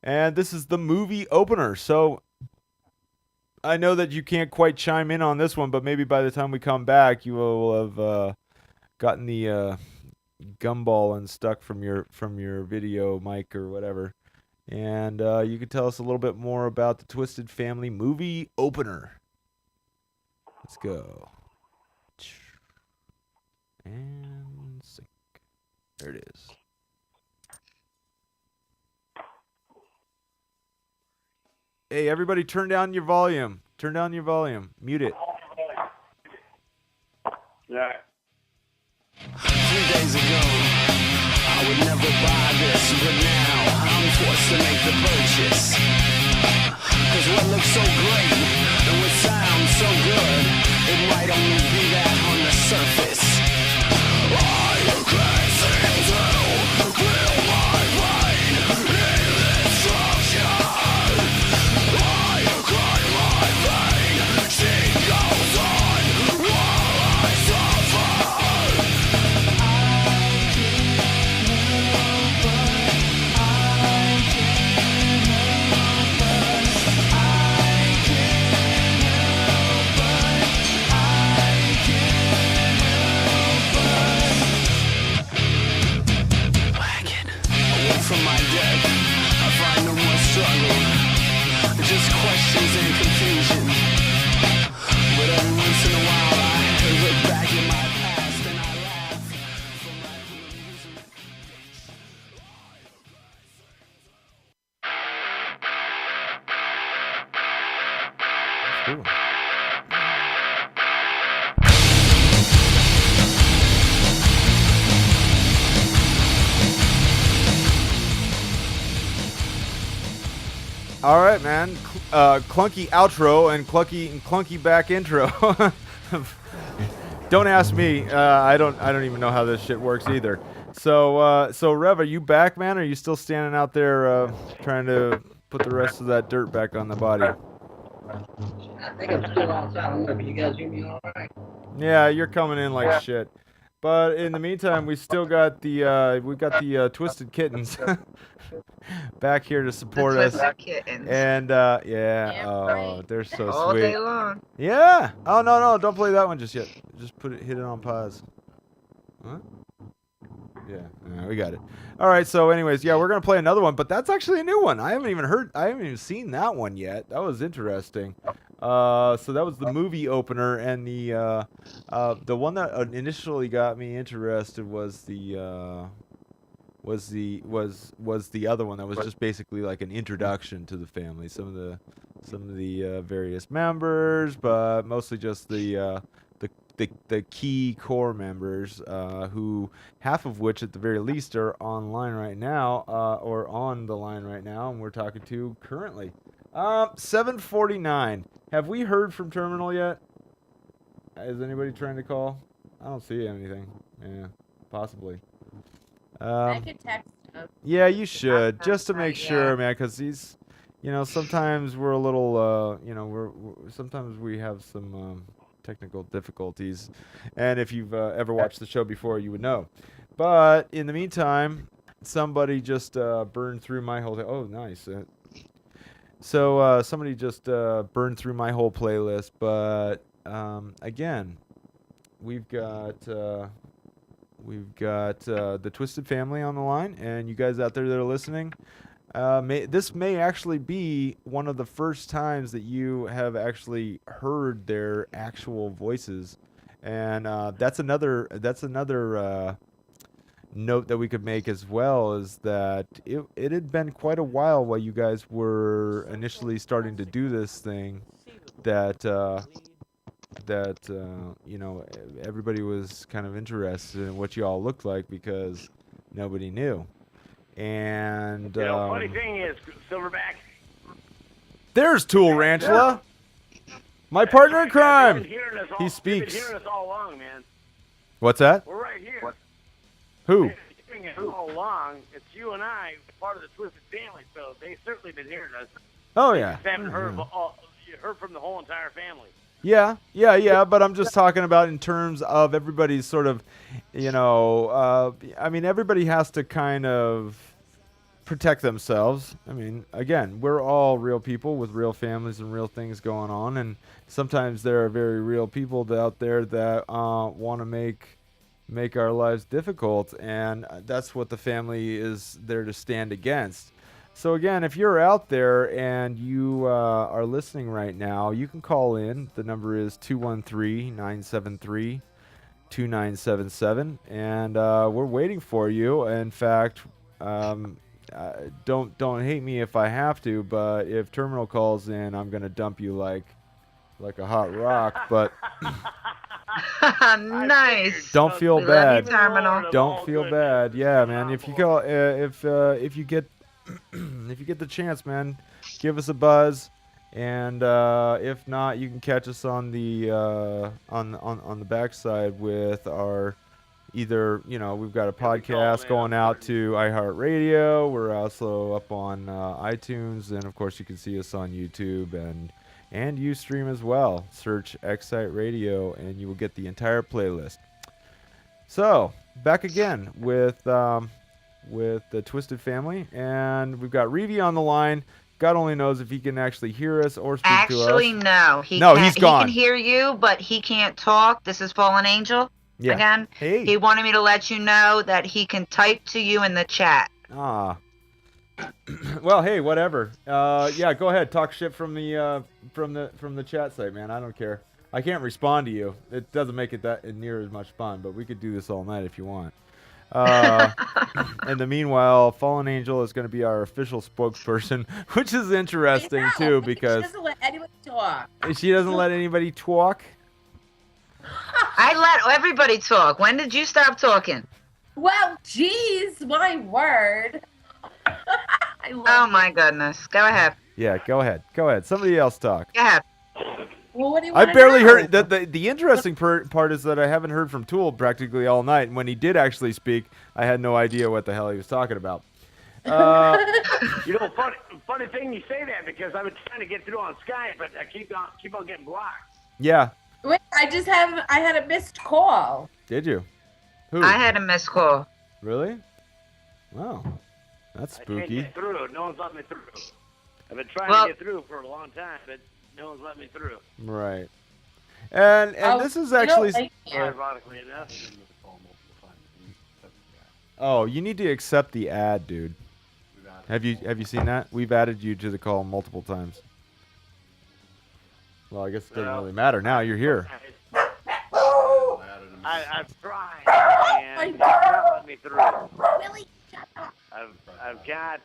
and this is the movie opener. So I know that you can't quite chime in on this one, but maybe by the time we come back, you will have gotten the gumball unstuck from your video mic or whatever. And you could tell us a little bit more about the Twisted Family movie opener. Let's go. And sync. There it is. Hey, everybody, turn down your volume. Turn down your volume. Mute it. Yeah. 3 days ago, I would never buy this, but now I'm forced to make the purchase. 'Cause what looks so great and what sounds so good, it might only be that on the surface. I can't seem to feel my pain in this structure. I cry my pain, she goes on while I suffer. From my death, I find no more struggle, just questions and confusion. But every once in a while I look back at my past and I laugh from lack of amusement. Cool. All right, man. Clunky outro and clunky back intro. Don't ask me. I don't even know how this shit works either. So Rev, are you back, man? Or are you still standing out there trying to put the rest of that dirt back on the body? I think I'm still outside. I don't know if you guys hear me all right. Yeah, you're coming in like shit. But in the meantime, we still got the Twisted Kittens back here to support us. Twisted Kittens. And they're so all sweet. Day long. Yeah. Oh no, don't play that one just yet. Just hit it on pause. What? Yeah, we got it. All right. So, anyways, yeah, we're gonna play another one, but that's actually a new one. I haven't even seen that one yet. That was interesting. So that was the movie opener, and the one that initially got me interested was the other one that was just basically like an introduction to the family. Some of the various members, but mostly just the key core members, who half of which at the very least are online right now, or on the line right now, and we're talking to currently. 7:49. Have we heard from Terminal yet? Is anybody trying to call? I don't see anything. Yeah, possibly. I could text him. Yeah, you should, just to make sure, man, because he's, sometimes we're a little, sometimes we have some technical difficulties, and if you've ever watched the show before, you would know. But in the meantime, somebody just burned through my whole. Oh, nice. So somebody just burned through my whole playlist, but again, we've got the Twisted Family on the line, and you guys out there that are listening, this may actually be one of the first times that you have actually heard their actual voices, and that's another note that we could make as well, is that it had been quite a while you guys were initially starting to do this thing, that everybody was kind of interested in what you all looked like because nobody knew. And funny thing is, Silverback, there's Tool Ranchula, my partner in crime. He speaks. You've been hearing us all along, man. What's that? We're right here. Who? We've been hearing it all along. It's you and I, part of the Twisted Family, so they've certainly been hearing us. Oh yeah. You haven't heard from the whole entire family. Yeah, but I'm just talking about in terms of everybody's sort of, everybody has to kind of protect themselves. I mean, again, we're all real people with real families and real things going on, and sometimes there are very real people out there that want to make make our lives difficult, and that's what the family is there to stand against. So again, if you're out there and you are listening right now, you can call in. The number is 213-973-2977, and we're waiting for you. In fact, don't hate me if I have to, but if Terminal calls in, I'm gonna dump you like a hot rock. But Nice. don't feel We love you, bad. Terminal. Don't feel bad. Yeah, man. If you call, if you get if you get the chance, man, give us a buzz. And if not, you can catch us on the on the backside with our either, we've got a podcast going out to iHeartRadio. We're also up on iTunes, and of course you can see us on YouTube and Ustream as well. Search Excite Radio, and you will get the entire playlist. So back again with the Twisted Family, and we've got Reevy on the line. God only knows if he can actually hear us or speak to us. Actually, no. He's gone. He can hear you, but he can't talk. This is Fallen Angel. Yeah. Again. Hey. He wanted me to let you know that he can type to you in the chat. Ah. Well, hey, whatever. Yeah, go ahead. Talk shit from the chat site, man. I don't care. I can't respond to you. It doesn't make it that near as much fun, but we could do this all night if you want. In the meanwhile, Fallen Angel is going to be our official spokesperson, which is interesting too, because she doesn't let anybody talk. She doesn't let anybody talk. I let everybody talk. When did you stop talking? Well, geez, my word. Oh my goodness. Go ahead. Yeah, go ahead. Somebody else talk. Go ahead. Well, what do you I wanna barely know? heard. The interesting part is that I haven't heard from Tool practically all night, and when he did actually speak, I had no idea what the hell he was talking about. Funny thing you say that, because I've been trying to get through on Skype, but I keep on getting blocked. Yeah. Wait, I had a missed call. Did you? Who? I had a missed call. Really? Wow. That's I can't spooky. get through. No one's let me through. I've been trying to get through for a long time, but no one's let me through. Right. And this is actually. Ironically enough. Oh, you need to accept the ad, dude. Have you seen that? We've added you to the call multiple times. Well, I guess it doesn't really matter now. You're here. I've tried, and it's not letting me through. Willie, shut up. I've got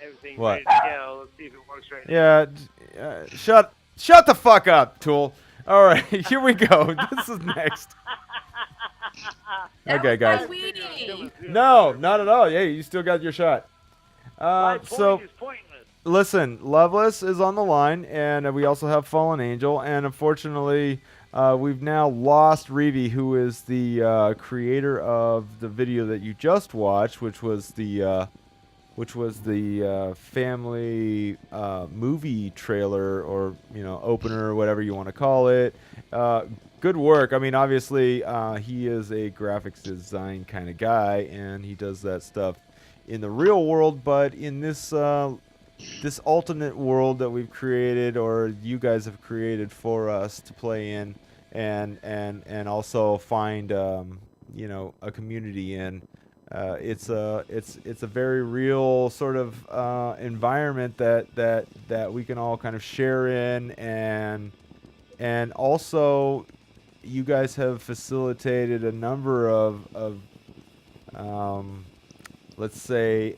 everything What? ready to go. Let's see if it works right Yeah. Shut the fuck up, Tool. All right, here we go. This is next. Okay, guys. No, not at all. Yeah, you still got your shot. So, listen, Loveless is on the line, and we also have Fallen Angel, and unfortunately, we've now lost Reevy, who is the creator of the video that you just watched, which was the family movie trailer, or opener, or whatever you want to call it. Good work. I mean, obviously, he is a graphics design kind of guy, and he does that stuff in the real world. But in this this alternate world that we've created, or you guys have created for us to play in, and also find a community in. It's a very real sort of environment that we can all kind of share in, and also you guys have facilitated a number of let's say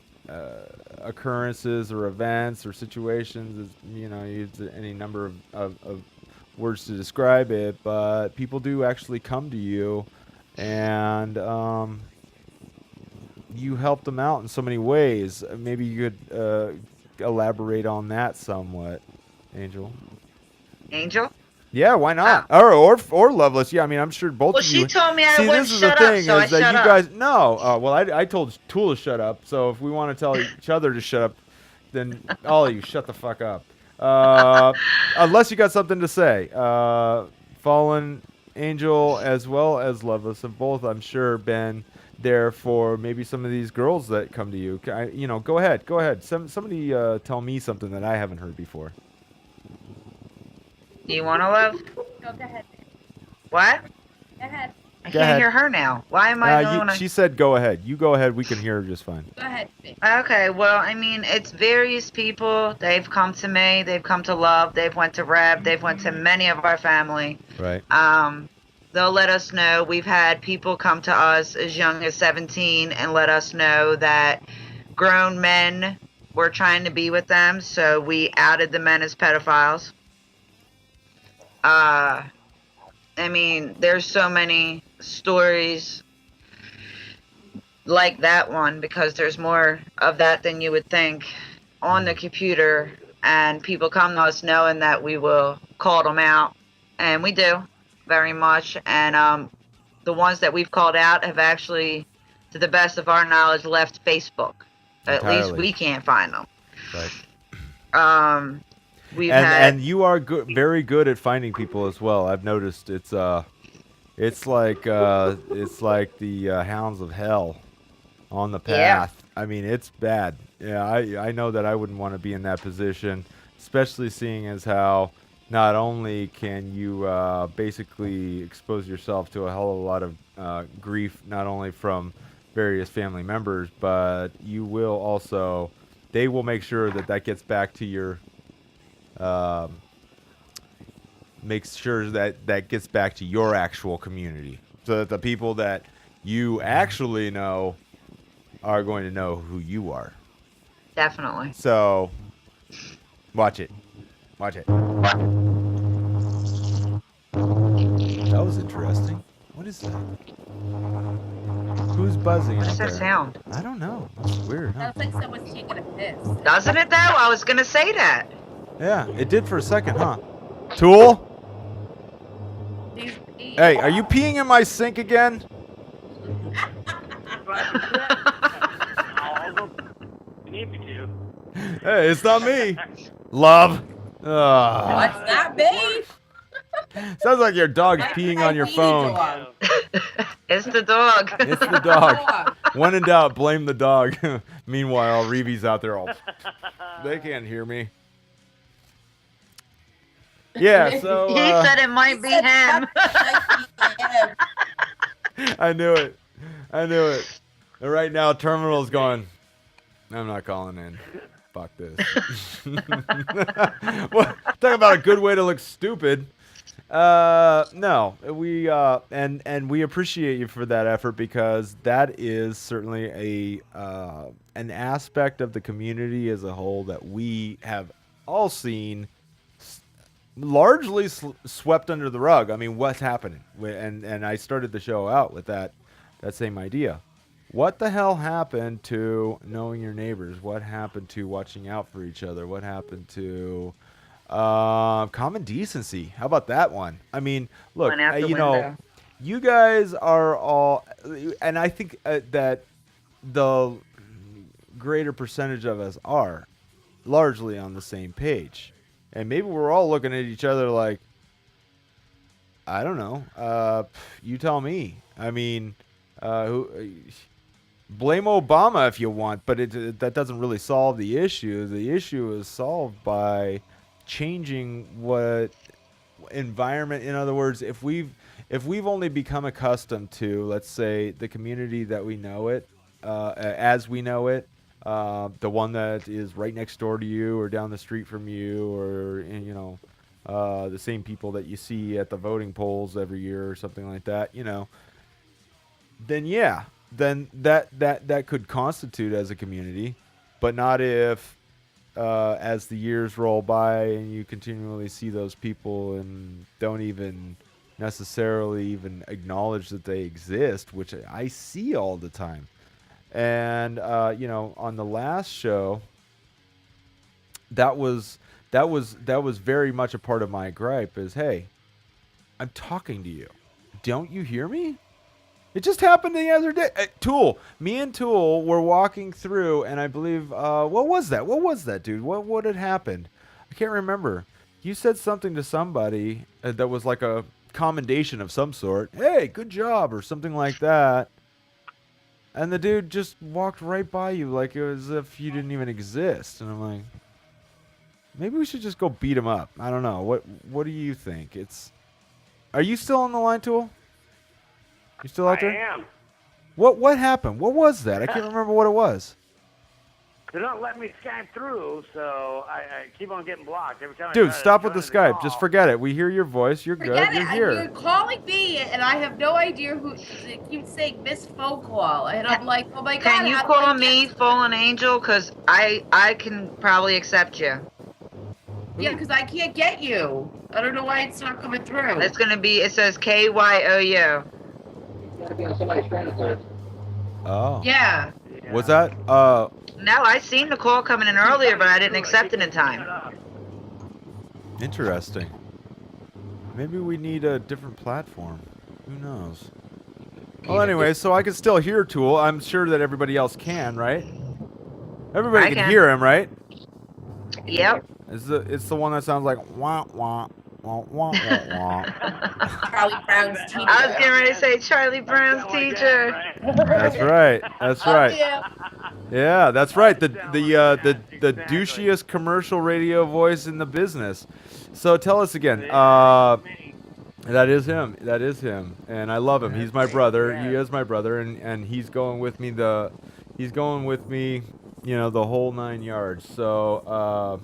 occurrences or events or situations. Use any number of words to describe it, but people do actually come to you, and you helped them out in so many ways. Maybe you could elaborate on that somewhat, Angel. Angel? Yeah, why not? Or Loveless. Yeah, I mean, I'm sure both of you. Well, she told me I See, wouldn't this is the shut thing, up, so is I that shut you up. guys. No, well, I told Tool to shut up. So if we want to tell each other to shut up, then all of you shut the fuck up. Unless you got something to say. Fallen Angel as well as Loveless have both, I'm sure, been there for maybe some of these girls that come to you. Go ahead. Somebody tell me something that I haven't heard before. Do you want to love? Go ahead. What? Go ahead. I Go can't ahead. hear her now. Why am I the only one? She said go ahead. You go ahead. We can hear her just fine. Go ahead. Okay, well, I mean, it's various people. They've come to me. They've come to love. They've went to Reb. They've went to many of our family. Right. They'll let us know. We've had people come to us as young as 17 and let us know that grown men were trying to be with them, so we outed the men as pedophiles. I mean, there's so many stories like that one, because there's more of that than you would think on the computer, and people come to us knowing that we will call them out, and we do very much. And the ones that we've called out have actually, to the best of our knowledge, left Facebook. At least we can't find them. Right. And you are very good at finding people as well. I've noticed it's like the hounds of hell on the path. Yeah. I mean, it's bad. Yeah, I know that I wouldn't want to be in that position, especially seeing as how not only can you basically expose yourself to a hell of a lot of grief, not only from various family members, but you will also, they will make sure that gets back to your, makes sure that gets back to your actual community, so that the people that you actually know are going to know who you are. Definitely. So, watch it. Watch it. That was interesting. What is that? Who's buzzing What out is there? that sound? I don't know. It's weird, huh? Sounds like someone's taking a piss. Doesn't it though? I was gonna say that. Yeah, it did for a second, huh? Tool? Hey, are you peeing in my sink again? Hey, it's not me. Love. What's that, babe? Sounds like your dog's peeing on your phone. It's the dog. It's the dog. When in doubt, blame the dog. Meanwhile, Reevy's out there all... They can't hear me. Yeah, so... He said it might be him. I knew it. I knew it. And right now, Terminal's going, I'm not calling in. Fuck this. Well, talk about a good way to look stupid. No, we and we appreciate you for that effort, because that is certainly an aspect of the community as a whole that we have all seen largely swept under the rug. I mean, what's happening? And I started the show out with that same idea. What the hell happened to knowing your neighbors? What happened to watching out for each other? What happened to common decency? How about that one? I mean, look, you know, you guys are all, and I think that the greater percentage of us are largely on the same page. And maybe we're all looking at each other like, I don't know, you tell me. I mean, blame Obama if you want, but that doesn't really solve the issue. The issue is solved by changing what environment. In other words, if we've only become accustomed to, let's say, the community that we know it, as we know it, the one that is right next door to you or down the street from you, or you know, the same people that you see at the voting polls every year or something like that, you know, then yeah, then that could constitute as a community, but not if as the years roll by and you continually see those people and don't even necessarily even acknowledge that they exist, which I see all the time. And you know, on the last show, that was very much a part of my gripe is, hey, I'm talking to you. Don't you hear me? It just happened the other day. Me and Tool were walking through, and I believe, what was that? What was that, dude? What had happened? I can't remember. You said something to somebody that was like a commendation of some sort. Hey, good job, or something like that. And the dude just walked right by you like it was as if you didn't even exist. And I'm like, maybe we should just go beat him up. I don't know. What do you think? Are you still on the line, Tool? You still out there? I am. What happened? What was that? I can't remember what it was. They don't let me Skype through, so I keep on getting blocked every time. I Dude, try to stop with the join Skype. call. Just forget it. We hear your voice. You're Forget good. You're it. here. You're calling me, and I have no idea who. It keeps saying miss phone call, and I'm like, oh my god. Can you how do I call get me to- Fallen Angel? Because I can probably accept you. Yeah, because I can't get you. I don't know why it's not coming through. It's going to be, it says KYOU. You gotta be on somebody's friends list. Oh. Yeah. Was that No, I seen the call coming in earlier, but I didn't accept it in time. interesting? Maybe we need a different platform. Who knows? Well, anyway, so I can still hear Tool. I'm sure that everybody else can, right? Everybody I can can. hear him, right? Yep. It's the one that sounds like wah wah wah wah wah wah. Charlie Brown's teacher. I was getting ready to say Charlie Brown's teacher. That's right. That's right. Yeah, that's right. The douchiest commercial radio voice in the business. So tell us again. That is him. That is him. And I love him. He's my brother. He is my brother, and he's going with me the whole 9 yards. So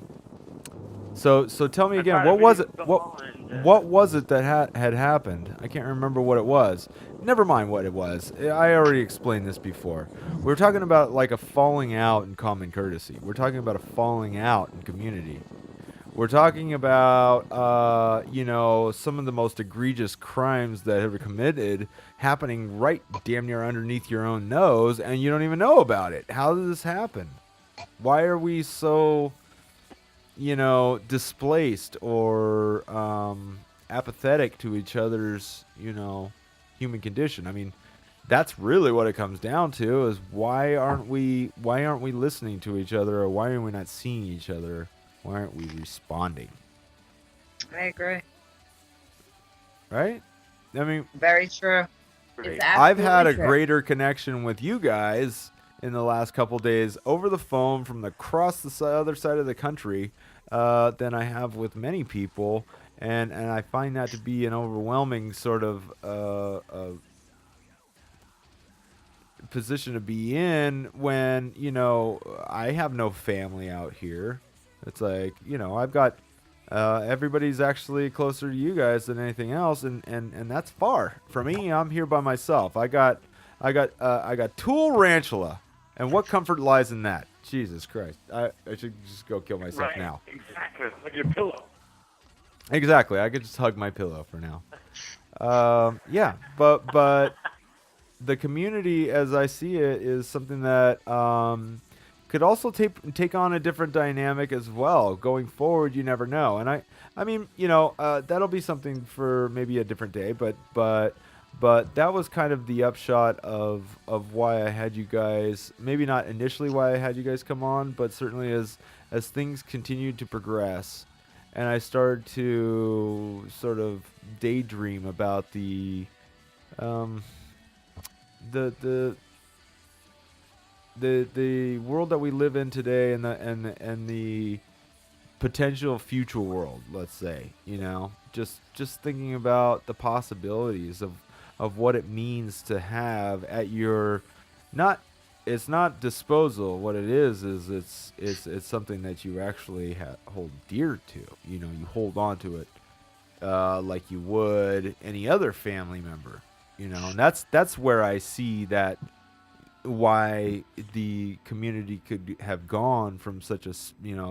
so tell me again, what was it? What was it that had happened? I can't remember what it was. Never mind what it was. I already explained this before. We're talking about like a falling out in common courtesy. We're talking about a falling out in community. We're talking about, some of the most egregious crimes that have been committed happening right damn near underneath your own nose, and you don't even know about it. How did this happen? Why are we so, displaced or apathetic to each other's, human condition? I mean, that's really what it comes down to, is why aren't we listening to each other, or why are we not seeing each other? Why aren't we responding? I agree. Right? I mean, Very true. I've had a greater connection with you guys in the last couple days over the phone from across the other side of the country than I have with many people, and I find that to be an overwhelming sort of position to be in when, I have no family out here. It's like, I've got everybody's actually closer to you guys than anything else, and that's far. For me, I'm here by myself. I got Tool Ranchula, and what comfort lies in that? Jesus Christ. I should just go kill myself now. Exactly, like your pillow. Exactly. I could just hug my pillow for now. Yeah, but the community, as I see it, is something that could also take on a different dynamic as well. Going forward, you never know. And I mean, that'll be something for maybe a different day, but that was kind of the upshot of why I had you guys, maybe not initially why I had you guys come on, but certainly as things continued to progress and I started to sort of daydream about the world that we live in today and the potential future world, let's say, just thinking about the possibilities of what it means to have at your it's not disposal. What it is it's something that you actually hold dear to. You hold on to it like you would any other family member. And that's where I see that why the community could have gone from such a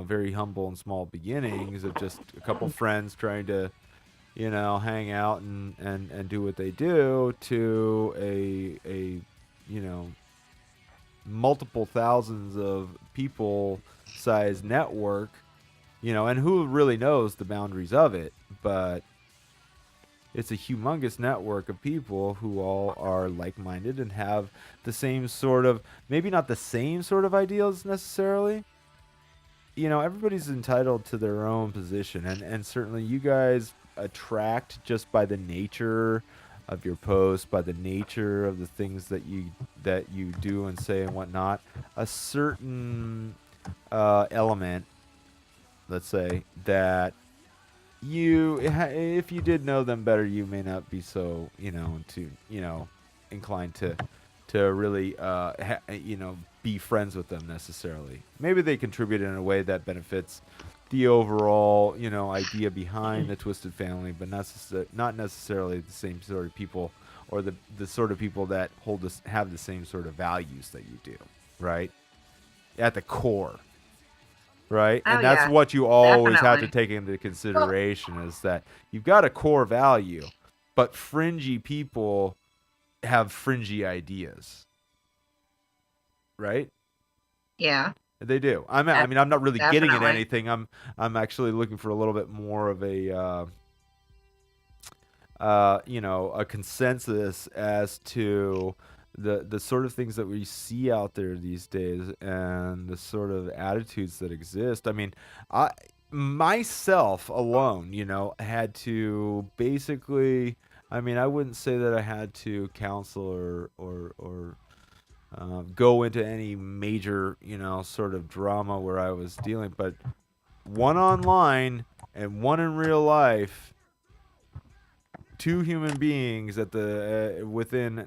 very humble and small beginnings of just a couple friends trying to hang out and do what they do to a multiple thousands of people size network, and who really knows the boundaries of it, but it's a humongous network of people who all are like-minded and have the same sort of, maybe not the same sort of ideals necessarily. Everybody's entitled to their own position, and certainly you guys attract just by the nature of your posts, by the nature of the things that you do and say and whatnot, a certain element, let's say, that if you did know them better, you may not be so inclined to really be friends with them necessarily. Maybe they contribute in a way that benefits the overall idea behind the Twisted Family, but not necessarily the same sort of people, or the sort of people that have the same sort of values that you do, right? At the core, right? Oh, And that's yeah, what you always have to definitely. take into consideration, is that you've got a core value, but fringy people have fringy ideas, right? Yeah, They do. I mean, I'm not really getting at definitely. anything. I'm actually looking for a little bit more of a a consensus as to the sort of things that we see out there these days and the sort of attitudes that exist. I mean, I myself alone, had to basically. I mean, I wouldn't say that I had to counsel or go into any major, sort of drama where I was dealing, but one online and one in real life, two human beings at the within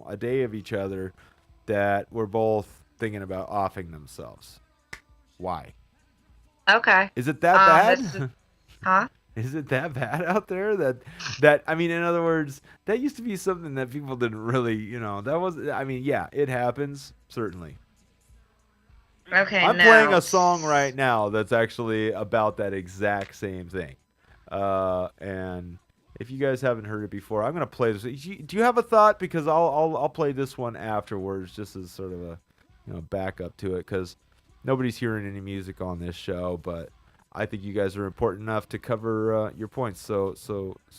a day of each other that were both thinking about offing themselves. Why? Okay. Is it that bad? This is, huh? Is it that bad out there that I mean, in other words, that used to be something that people didn't really, that was, I mean, yeah, it happens, certainly. Okay, I'm playing now. a song right now that's actually about that exact same thing. And if you guys haven't heard it before, I'm gonna play this. Do you have a thought? Because I'll play this one afterwards, just as sort of a backup to it, because nobody's hearing any music on this show, but I think you guys are important enough to cover your points. So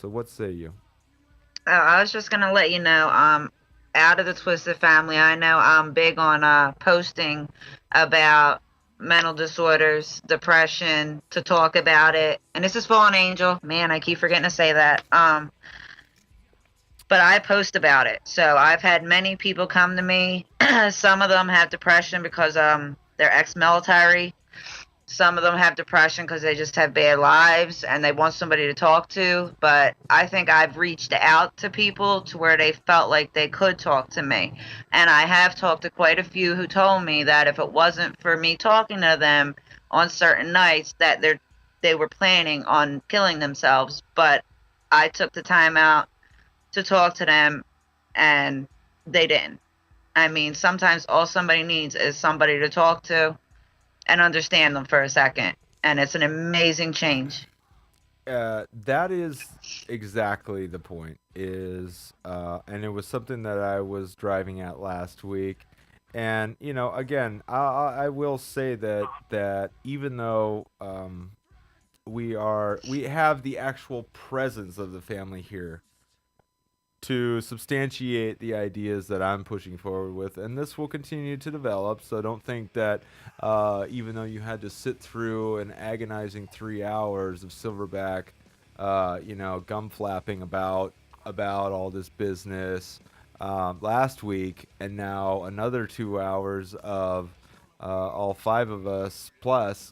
what say you? I was just gonna let you know, out of the Twisted Family, I know I'm big on posting about mental disorders, depression, to talk about it. And this is Fallen Angel. Man, I keep forgetting to say that. But I post about it. So I've had many people come to me. Some of them have depression because they're ex-military. Some of them have depression because they just have bad lives and they want somebody to talk to. But I think I've reached out to people to where they felt like they could talk to me. And I have talked to quite a few who told me that if it wasn't for me talking to them on certain nights, that they were planning on killing themselves. But I took the time out to talk to them and they didn't. I mean, sometimes all somebody needs is somebody to talk to and understand them for a second, and it's an amazing change. That is exactly the point. And it was something that I was driving at last week, and again, I will say that even though we have the actual presence of the family here to substantiate the ideas that I'm pushing forward with, and this will continue to develop. So don't think that even though you had to sit through an agonizing 3 hours of Silverback, gum flapping about all this business last week, and now another 2 hours of all 5 of us plus,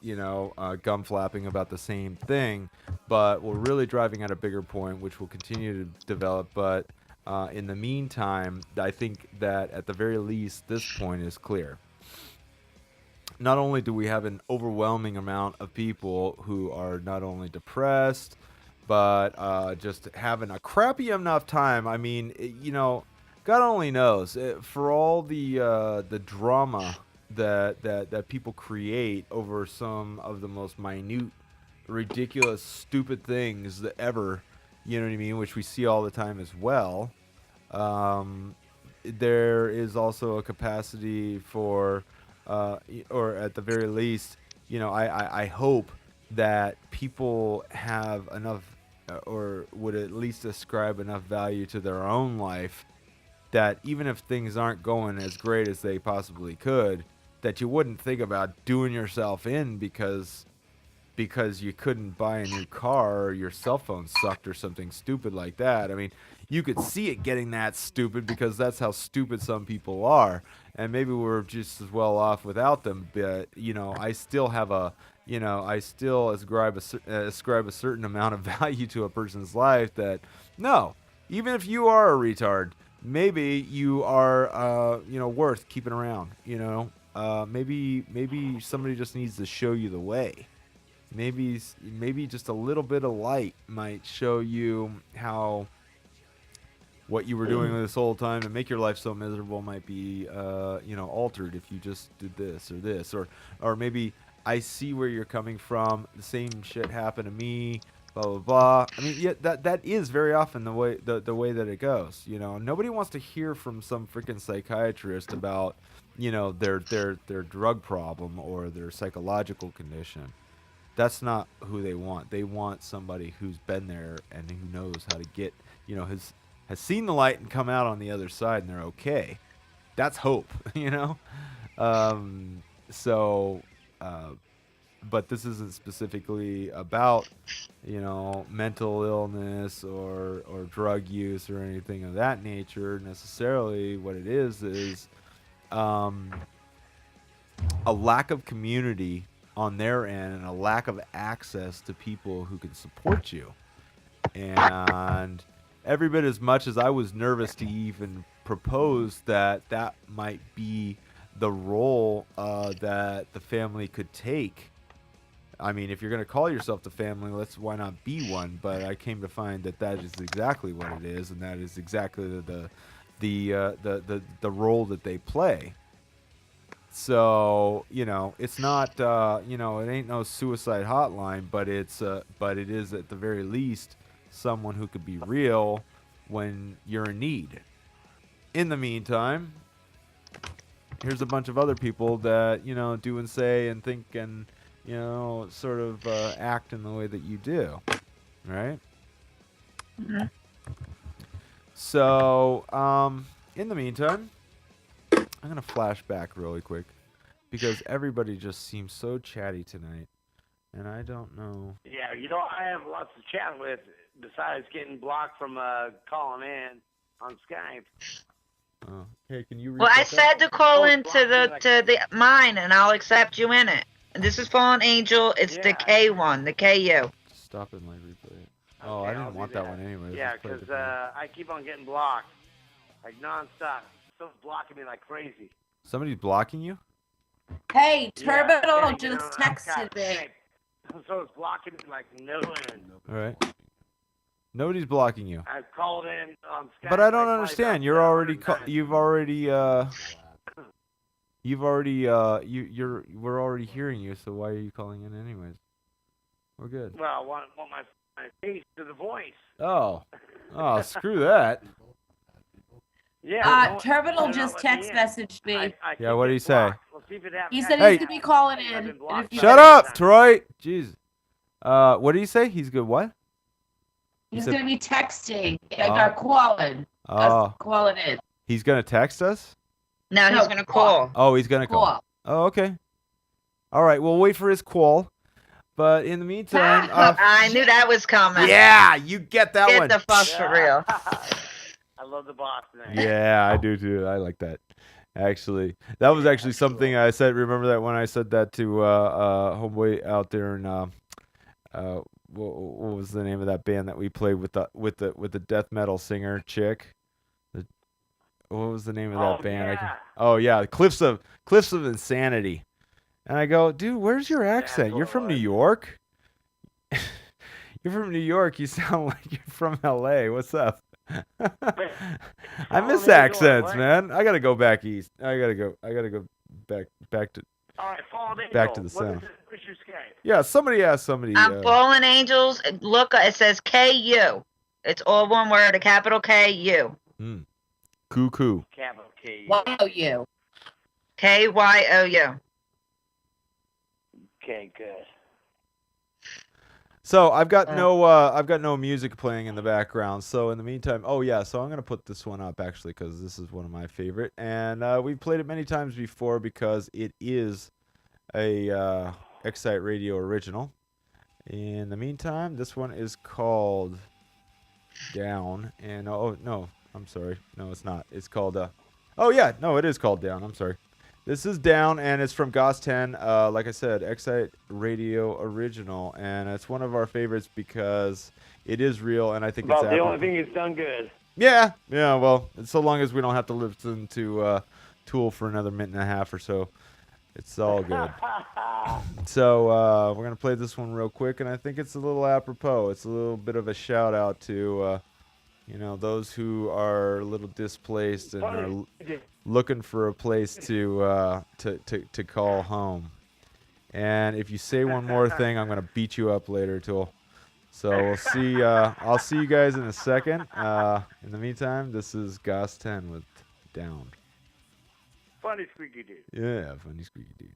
gum flapping about the same thing, but we're really driving at a bigger point, which will continue to develop. But in the meantime, I think that at the very least, this point is clear. Not only do we have an overwhelming amount of people who are not only depressed, but just having a crappy enough time. I mean, God only knows. For all the drama that people create over some of the most minute, ridiculous, stupid things that ever, you know what I mean, which we see all the time as well. There is also a capacity for, or at the very least, I hope that people have enough, or would at least ascribe enough value to their own life, that even if things aren't going as great as they possibly could, that you wouldn't think about doing yourself in because you couldn't buy a new car, or your cell phone sucked, or something stupid like that. I mean, you could see it getting that stupid because that's how stupid some people are, and maybe we're just as well off without them. But I still have I still ascribe a certain amount of value to a person's life. That no, even if you are a retard, maybe you are, worth keeping around. Maybe somebody just needs to show you the way. Maybe just a little bit of light might show you how what you were doing this whole time to make your life so miserable might be, altered if you just did this, or maybe I see where you're coming from. The same shit happened to me. Blah blah blah. I mean, yeah, that is very often the way that it goes. Nobody wants to hear from some freaking psychiatrist about, their drug problem or their psychological condition. That's not who they want. They want somebody who's been there and who knows how to get, has seen the light and come out on the other side and they're okay. That's hope, But this isn't specifically about, mental illness or drug use or anything of that nature necessarily. What it is a lack of community on their end and a lack of access to people who can support you. And every bit as much as I was nervous to even propose that might be the role that the family could take. I mean, if you're going to call yourself the family, why not be one? But I came to find that is exactly what it is, and that is exactly the role that they play. So, it's not, it ain't no suicide hotline, but it is at the very least someone who could be real when you're in need. In the meantime, here's a bunch of other people that, do and say and think and, sort of act in the way that you do, right? Mm-hmm. So, in the meantime, I'm going to flash back really quick because everybody just seems so chatty tonight, and I don't know. Yeah, I have lots to chat with besides getting blocked from calling in on Skype. Hey, can you read Well, I that? said to call into the mine, and I'll accept you in it. This is Fallen Angel. It's the K1, the KU. Stop and replay it. Oh, I didn't want that one anyways. Yeah, because I keep on getting blocked, like nonstop. Someone's blocking me like crazy. Somebody's blocking you? Hey, Turbidal Yeah, just texted me. Someone's blocking me like no end. All right. Nobody's blocking you. I've called in on Skype. But I don't understand. We're already hearing you. So why are you calling in anyways? We're good. Well, I want my face to the voice. Oh, screw that. Yeah. Turbidal just text messaged me. Yeah, what did he say? He said he's gonna be calling in. Shut up, Troy. Jeez. What did he say? He's good. What? He's gonna be texting. Calling. Calling in. He's gonna text us? No, he's gonna call. Oh, he's gonna call. Oh, okay. All right. We'll wait for his call. But in the meantime, I knew that was coming. Yeah, you get that one. Get the fuck for real. I love the boss name. Yeah, I do too. I like that. Actually, that was actually something I said. Remember that when I said that to homeboy out there in what was the name of that band that we played with the death metal singer chick? What was the name of that band? Yeah. Cliffs of Insanity. And I go, dude, where's your accent? You're from New York. You're from New York. You sound like you're from L.A. What's up? I miss accents, man. I gotta go back east. I gotta go back to. All right, Fallen Angel. Back to the sound. What's your Skype? Yeah, somebody asked somebody. I'm Fallen Angels. Look, it says KU. It's all one word, a capital KU. Cuckoo. Capital K. YOU. KYOU. Okay, good. So I've got no music playing in the background. So in the meantime, so I'm gonna put this one up actually because this is one of my favorite, and we've played it many times before because it is a Excite Radio original. In the meantime, this one is called Down, and I'm sorry, no, it's not. It's called it is called Down. I'm sorry. This is Down, and it's from Gauss 10. Like I said, Excite Radio original, and it's one of our favorites because it is real, and I think it's the only thing it's done good. Yeah. Well, so long as we don't have to listen to Tool for another minute and a half or so, it's all good. So we're gonna play this one real quick, and I think it's a little apropos. It's a little bit of a shout out to those who are a little displaced and are looking for a place to call home. And if you say one more thing, I'm gonna beat you up later, Tool. So we'll see. I'll see you guys in a second. In the meantime, this is Goss 10 with Down. Funny squeaky dude. Yeah, funny squeaky dude.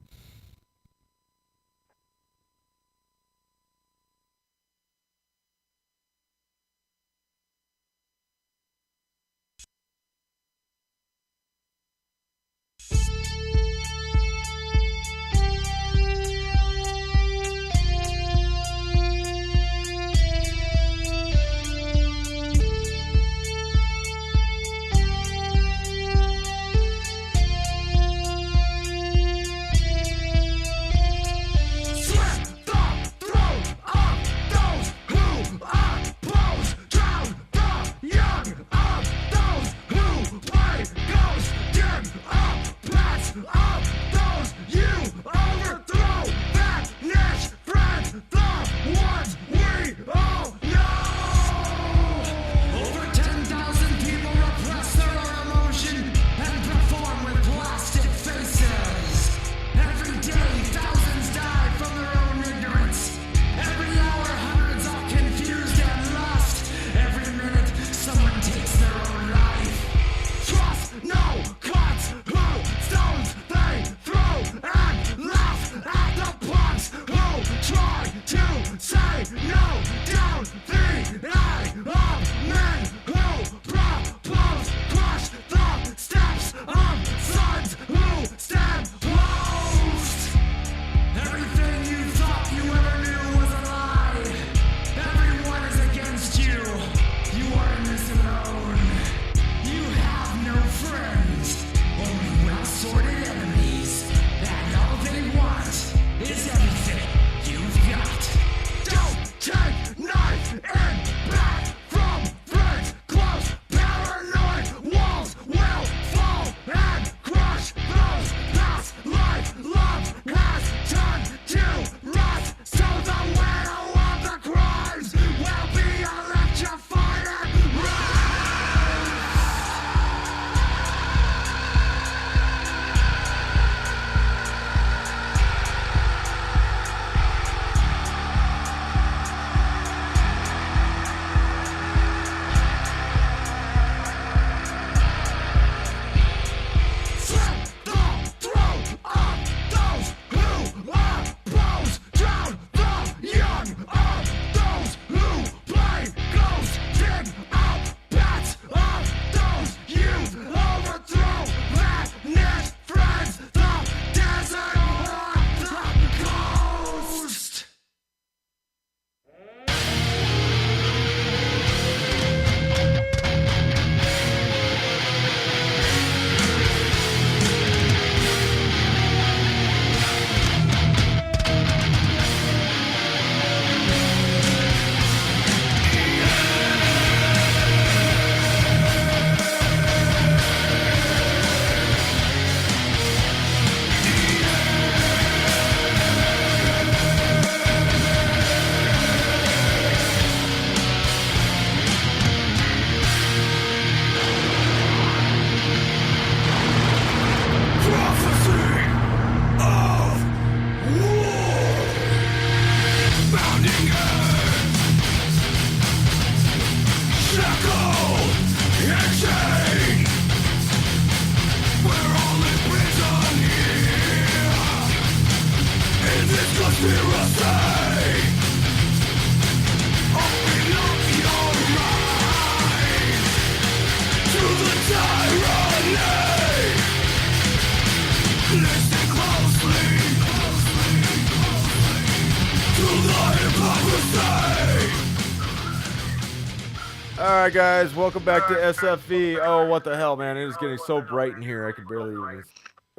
Alright guys, welcome back to S.F.V. Oh, what the hell, man. It is getting so bright in here, I could barely even...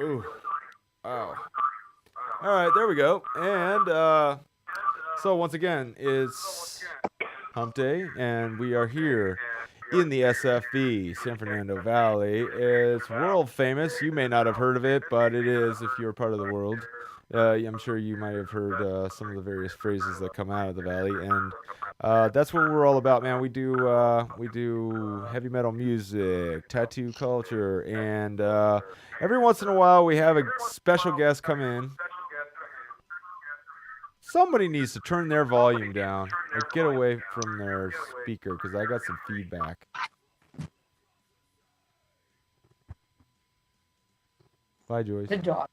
Ooh. Wow. Alright, there we go. And, so once again, it's Hump Day, and we are here in the S.F.V, San Fernando Valley. It's world famous. You may not have heard of it, but it is if you're part of the world. I'm sure you might have heard some of the various phrases that come out of the valley, and that's what we're all about, man. We do heavy metal music, tattoo culture, and every once in a while we have a special guest come in. Somebody needs to turn their volume down or get away from their speaker because I got some feedback. Bye, Joyce. Good dog.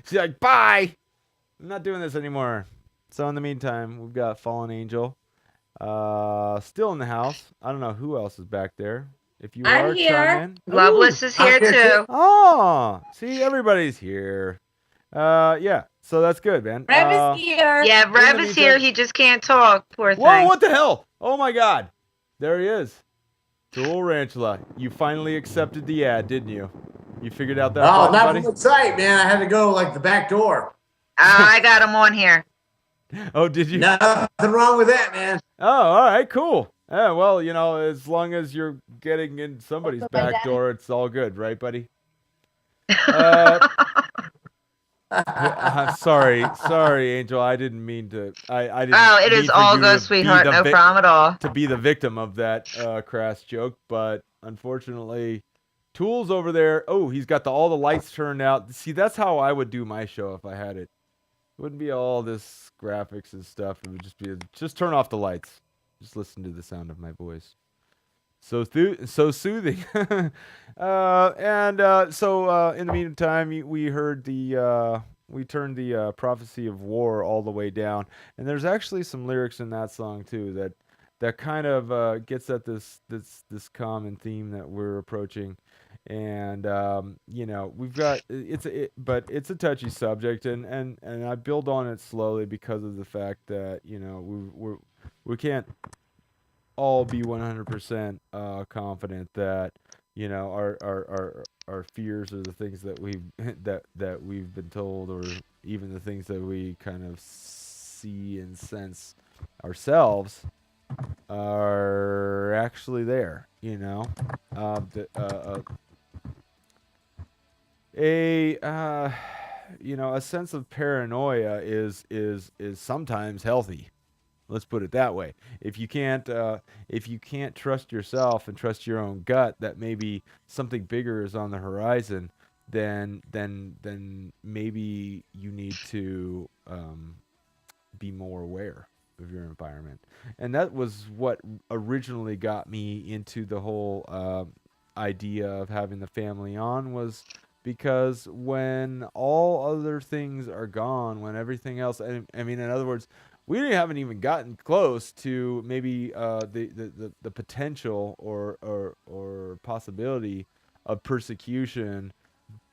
She's like, bye! I'm not doing this anymore. So in the meantime, we've got Fallen Angel still in the house. I don't know who else is back there. If you I'm are, here. chime in. Loveless is here too. Oh, see, everybody's here. Yeah, so that's good, man. Rev is here. Yeah, Rev is here. He just can't talk. Poor thing. Whoa, what the hell? Oh my God. There he is. Tool Ranchula. You finally accepted the ad, didn't you? You figured out that Oh, button, not buddy? from the site, man. I had to go like the back door. I got him on here. Oh, did you? Nothing wrong with that, man. Oh, all right, cool. Yeah, well, you know, as long as you're getting in somebody's back door, it's all good, right, buddy? Sorry, Angel. I didn't mean to. I didn't. Oh, it mean is for all you good, to be sweetheart. the No problem at all. To be the victim of that crass joke, but unfortunately, Tool's over there. Oh, he's got all the lights turned out. See, that's how I would do my show if I had it. It wouldn't be all this graphics and stuff. It would just be just turn off the lights. Just listen to the sound of my voice. So soothing. So in the meantime, we heard we turned the prophecy of war all the way down, and there's actually some lyrics in that song too that kind of gets at this common theme that we're approaching. And you know, we've got but it's a touchy subject, and I build on it slowly because of the fact that, you know, we can't all be 100% confident that, you know, our fears are the things that we've been told, or even the things that we kind of see and sense ourselves are actually there, you know. You know, a sense of paranoia is sometimes healthy. Let's put it that way. If you can't trust yourself and trust your own gut that maybe something bigger is on the horizon, then maybe you need to be more aware of your environment. And that was what originally got me into the whole idea of having the family on, was because when all other things are gone, when everything else, I mean, in other words, we haven't even gotten close to maybe the potential or possibility of persecution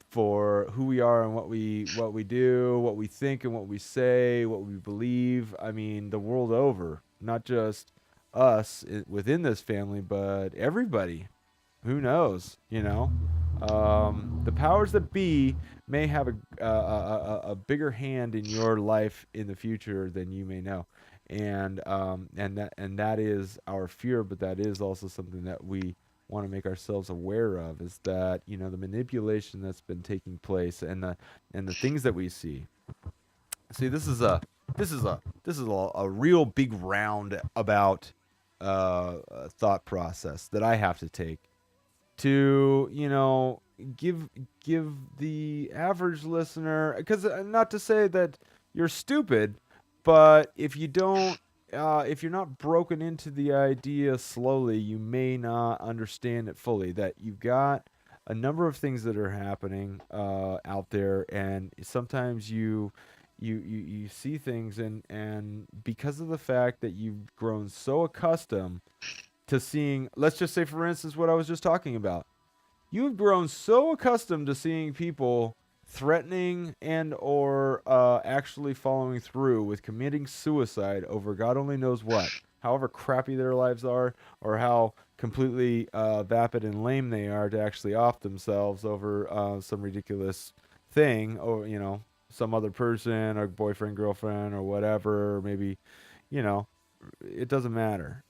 for who we are and what we do, what we think and what we say, what we believe. I mean, the world over, not just us within this family, but everybody. Who knows? You know, the powers that be may have a bigger hand in your life in the future than you may know, and that is our fear. But that is also something that we want to make ourselves aware of, is that, you know, the manipulation that's been taking place and the things that we see. See, this is a real big round about thought process that I have to take to, you know, give the average listener, because not to say that you're stupid, but if you don't, if you're not broken into the idea slowly, you may not understand it fully, that you've got a number of things that are happening out there, and sometimes you see things, and because of the fact that you've grown so accustomed to seeing, let's just say, for instance, what I was just talking about. You've grown so accustomed to seeing people threatening and or actually following through with committing suicide over God only knows what, however crappy their lives are, or how completely vapid and lame they are to actually off themselves over some ridiculous thing, or, you know, some other person, or boyfriend, girlfriend, or whatever, or maybe, you know, it doesn't matter.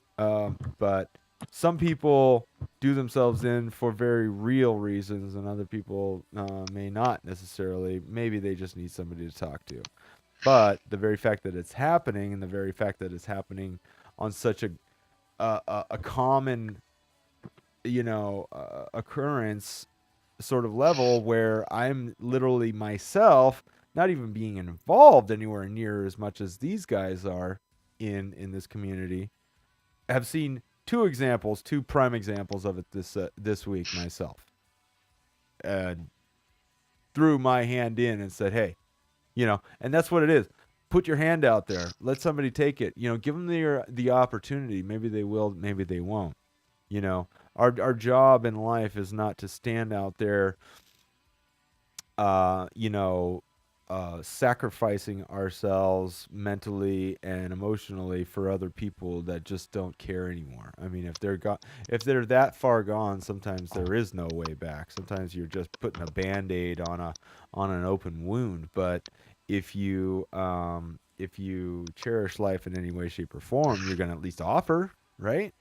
But some people do themselves in for very real reasons, and other people may not necessarily. Maybe they just need somebody to talk to. But the very fact that it's happening, and the very fact that it's happening on such a common, occurrence sort of level, where I'm literally myself not even being involved anywhere near as much as these guys are in this community, have seen two prime examples of it this week myself. And threw my hand in and said, hey, and that's what it is. Put your hand out there. Let somebody take it. Give them the opportunity. Maybe they will, maybe they won't. Our job in life is not to stand out there, sacrificing ourselves mentally and emotionally for other people that just don't care anymore. I mean, if they're that far gone, sometimes there is no way back. Sometimes you're just putting a Band-Aid on an open wound. But if you cherish life in any way, shape, or form, you're going to at least offer, right?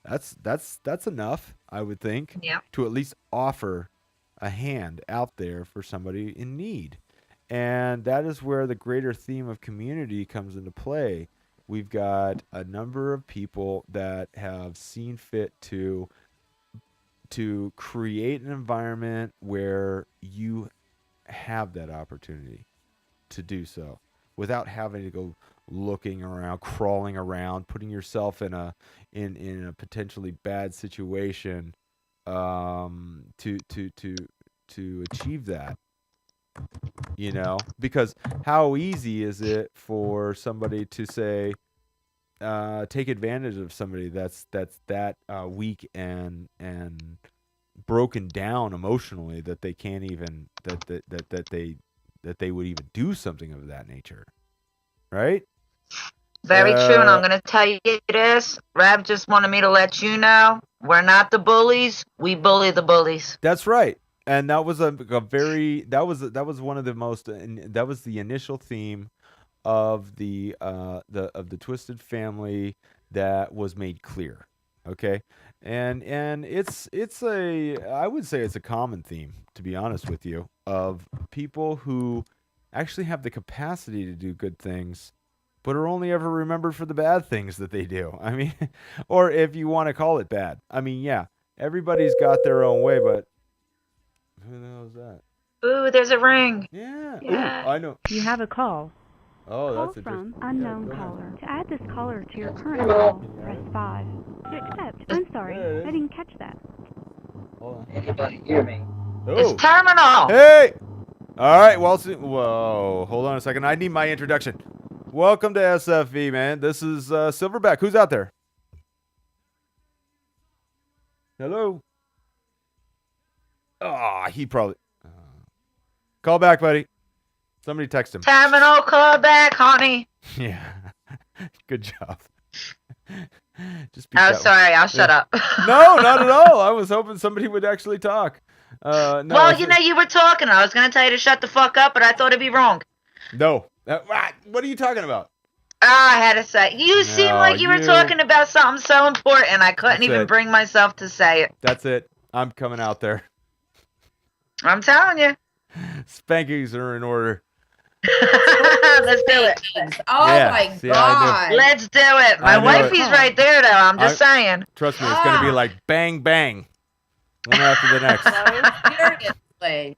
That's enough, I would think, to at least offer a hand out there for somebody in need. And that is where the greater theme of community comes into play. We've got a number of people that have seen fit to create an environment where you have that opportunity to do so without having to go looking around, crawling around, putting yourself in a potentially bad situation to achieve that. Because how easy is it for somebody to say, take advantage of somebody that's weak and broken down emotionally, that they can't even that they would even do something of that nature, right? Very true, and I'm going to tell you this. Rab just wanted me to let you know, we're not the bullies. We bully the bullies. That's right. And that was that was one of the most, and that was the initial theme of the Twisted Family that was made clear. Okay. And it's I would say it's a common theme, to be honest with you, of people who actually have the capacity to do good things, but are only ever remembered for the bad things that they do. I mean, or if you want to call it bad. I mean, yeah, everybody's got their own way, but who the hell is that? Ooh, there's a ring. Yeah. Yeah. Ooh, I know. You have a call. Oh, Call that's from interesting. unknown Yeah, caller. To add this caller to your current call, press 5. To accept. I'm sorry, There it is. I didn't catch that. Hold on. Anybody hear me? It's Oh. terminal. Hey! All right, well, whoa, hold on a second. I need my introduction. Welcome to S.F.V, man. This is Silverback. Who's out there? Hello? Ah, he probably... call back, buddy. Somebody text him. Terminal, call back, honey. Yeah. Good job. Just Sorry, I'll shut up. No, not at all. I was hoping somebody would actually talk. No, well, you were talking. I was going to tell you to shut the fuck up, but I thought it'd be wrong. No. What are you talking about? I had to say. You seem like you were talking about something so important. I couldn't even bring myself to say it. That's it. I'm coming out there. I'm telling you. Spankings are in order. Let's do it. Oh my God. Let's do it. My wifey's right there, though. I'm just saying. Trust me, it's going to be like bang, bang. One after the next. Seriously.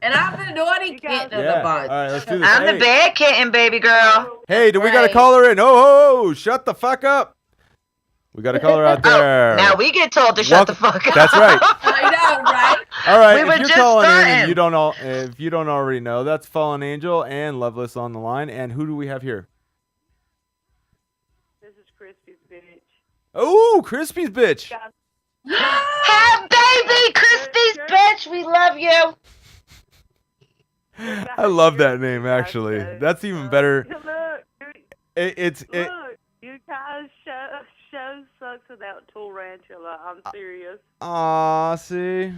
And I'm the naughty kitten of the bunch. All right, let's do this. I'm the bad kitten, baby girl. Hey, do we got a caller in? Oh, shut the fuck up. We got a caller out there. Now we get told to shut the fuck up. That's right. I know, right? All right, We were if you're just calling in starting. and if you don't already know, that's Fallen Angel and Loveless on the line. And who do we have here? This is Crispy's bitch. Oh, Crispy's bitch. Hey, baby, Crispy's bitch. We love you. I love that name, actually. That's even better. Look, you guys show sucks without Tarantula. I'm serious. Aw, see?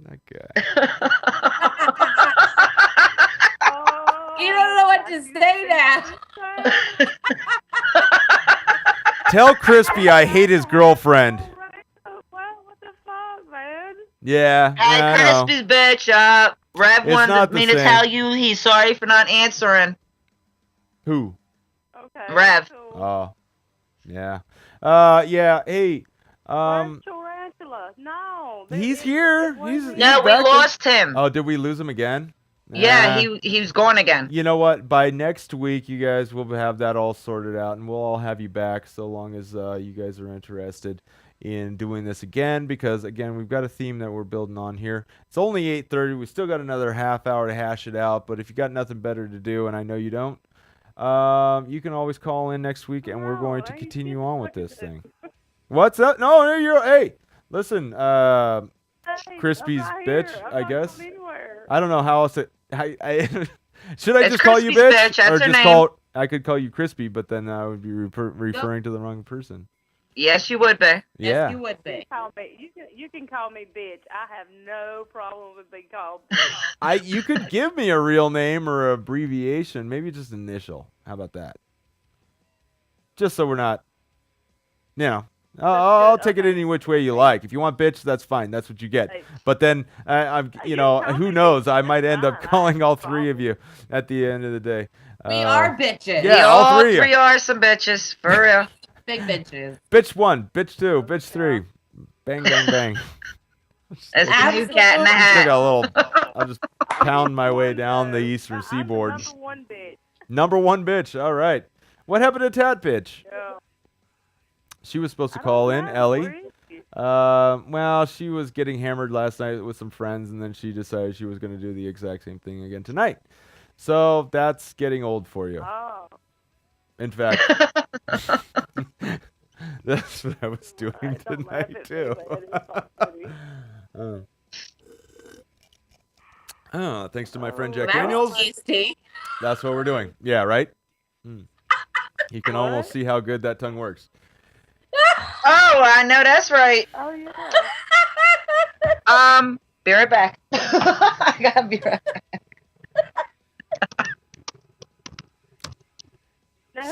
That guy. You don't know what to say now. Tell Crispy I hate his girlfriend. What the fuck, man? Yeah. Hey, I know. Crispy's bitch. Rev It's wanted not the me to same. tell you he's sorry for not answering. Who? Okay. Rev. Cool. Oh. Yeah. Yeah. Hey. Where's Tarantula? No. He's here. He's No, we back. lost him. Oh, did we lose him again? Yeah, Nah. he was gone again. You know what? By next week, you guys will have that all sorted out, and we'll all have you back so long as you guys are interested in doing this again. Because again, we've got a theme that we're building on here. It's only 8:30. We still got another half hour to hash it out. But if you got nothing better to do, and I know you don't, you can always call in next week, and we're going to continue on with this thing. What's up? No, you're. Hey, listen, Crispy's bitch. I guess. I don't know how else it. Should I It's just call you Crispy's bitch, bitch, that's or her just name. call? I could call you Crispy, but then I would be referring to the wrong person. Yes, you would be. Yeah. Yes, you would be. You can call me bitch. I have no problem with being called bitch. You could give me a real name or abbreviation, maybe just initial. How about that? Just so we're not, you know. I'll take it any which way you like. If you want bitch, that's fine. That's what you get. But then, who knows? I might end up calling all three of you at the end of the day. We are bitches. Yeah, We all three. all three are some bitches, for real. Big bitches. Bitch 1, bitch 2, bitch 3. Bang, bang, bang. It's the new cat in the hat. I'll just pound my way down the eastern seaboard. Number one bitch. All right. What happened to Tat Bitch? Yeah. She was supposed to call in, Ellie. Well, she was getting hammered last night with some friends, and then she decided she was going to do the exact same thing again tonight. So that's getting old for you. Oh. In fact, that's what I was doing tonight too. Oh, thanks to my friend Jack That Daniels. was tasty. That's what we're doing. Yeah, right? You can almost see how good that tongue works. Oh, I know that's right. Oh yeah. Be right back. I gotta be right back.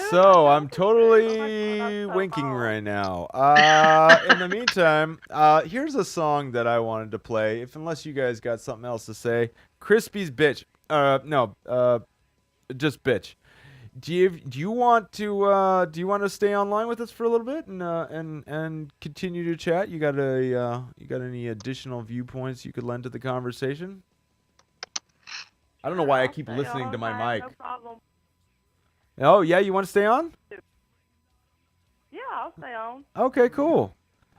So I'm totally winking right now. In the meantime, here's a song that I wanted to play. Unless you guys got something else to say, Crispy's bitch. Just bitch. Do you want to stay online with us for a little bit and continue to chat? You got any additional viewpoints you could lend to the conversation? I don't know why I keep listening to my mic. No problem. Oh yeah, you want to stay on? Yeah, I'll stay on. Okay, cool.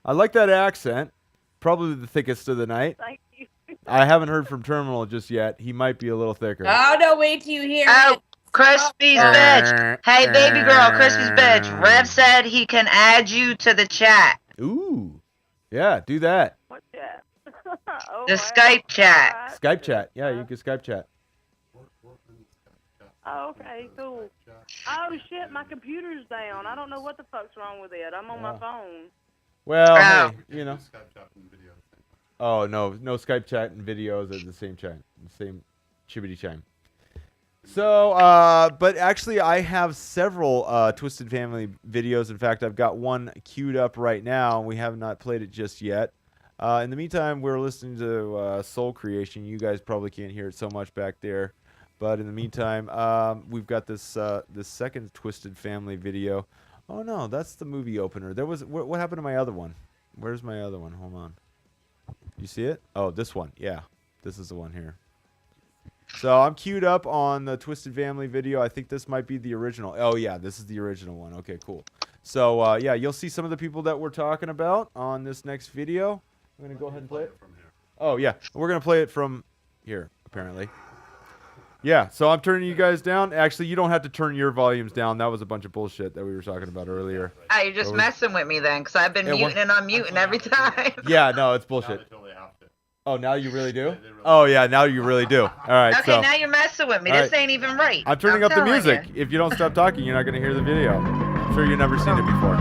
I like that accent. Probably the thickest of the night. Thank you. I haven't heard from Terminal just yet. He might be a little thicker. Oh no! Wait till you hear Oh, it. Crispy's bitch. Hey, baby girl, Crispy's bitch. Rev said he can add you to the chat. Ooh. Yeah, do that. What's that? The Skype chat. Skype chat. Yeah, you can Skype chat. Oh, okay, cool. Oh shit, my computer's down. I don't know what the fuck's wrong with it. I'm on my phone. Well, hey, you know. Oh no Skype chat and videos are the same chat, the same chibbity chime. So, but actually, I have several Twisted Family videos. In fact, I've got one queued up right now, and we have not played it just yet. In the meantime, we're listening to Soul Creation. You guys probably can't hear it so much back there, but in the meantime, we've got this this second Twisted Family video. Oh no, that's the movie opener. There was what happened to my other one? Where's my other one? Hold on. You see it? Oh, this one. Yeah, this is the one here. So I'm queued up on the Twisted Family video. I think this might be the original. Oh yeah, this is the original one. Okay, cool. So yeah, you'll see some of the people that we're talking about on this next video. I'm gonna go ahead and play it from here. Oh yeah, we're gonna play it from here apparently. Yeah, so I'm turning you guys down. Actually, you don't have to turn your volumes down. That was a bunch of bullshit that we were talking about earlier. Oh, you're just messing with me then, because I've been muting and unmuting every time. Yeah, no, it's bullshit. Oh, now you really do? Oh, yeah, now you really do. All right, Okay, so now you're messing with me. All This right. ain't even right. I'm turning up the telling music. you. If you don't stop talking, you're not going to hear the video. I'm sure you've never seen it before.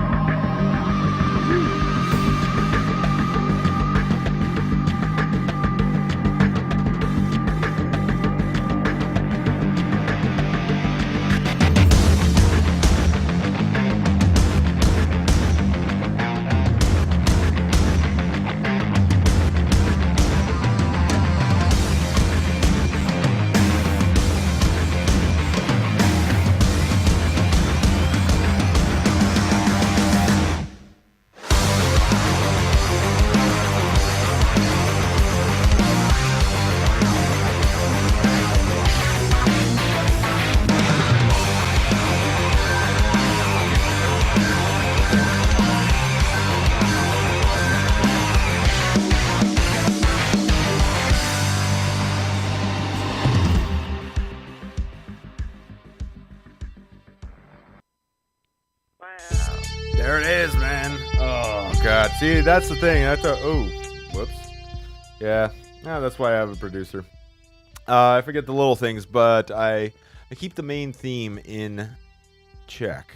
God. See, that's the thing. Oh, whoops. Yeah. No, that's why I have a producer. I forget the little things, but I keep the main theme in check.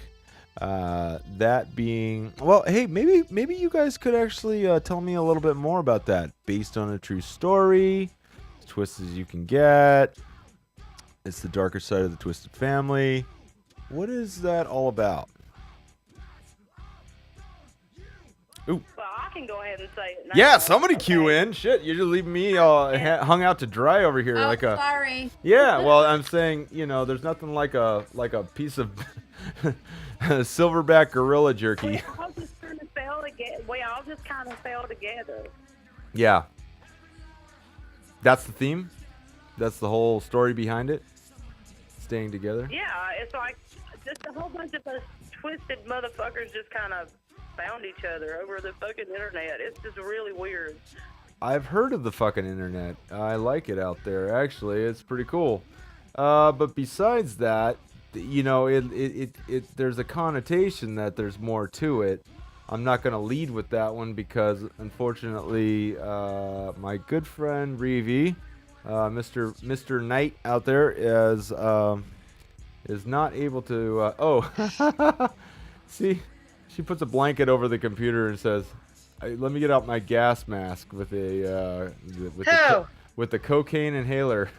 That being, well, hey, maybe you guys could actually tell me a little bit more about that, based on a true story, as twisted as you can get. It's the darker side of the Twisted Family. What is that all about? Ooh. Well, I can go ahead and say it now. Yeah, somebody cue in. Shit, you're just leaving me hung out to dry over here like a. Sorry. Yeah, well, I'm saying, there's nothing like a piece of silverback gorilla jerky. We all just kind of fell together. Yeah. That's the theme? That's the whole story behind it? Staying together? Yeah, it's like just a whole bunch of those twisted motherfuckers just kind of found each other over the fucking internet. It's just really weird. I've heard of the fucking internet. I like it out there, actually. It's pretty cool. But besides that, there's a connotation that there's more to it. I'm not going to lead with that one because, unfortunately, my good friend Reevy, Mr. Knight out there is not able to. See, she puts a blanket over the computer and says, "Let me get out my gas mask with the cocaine inhaler."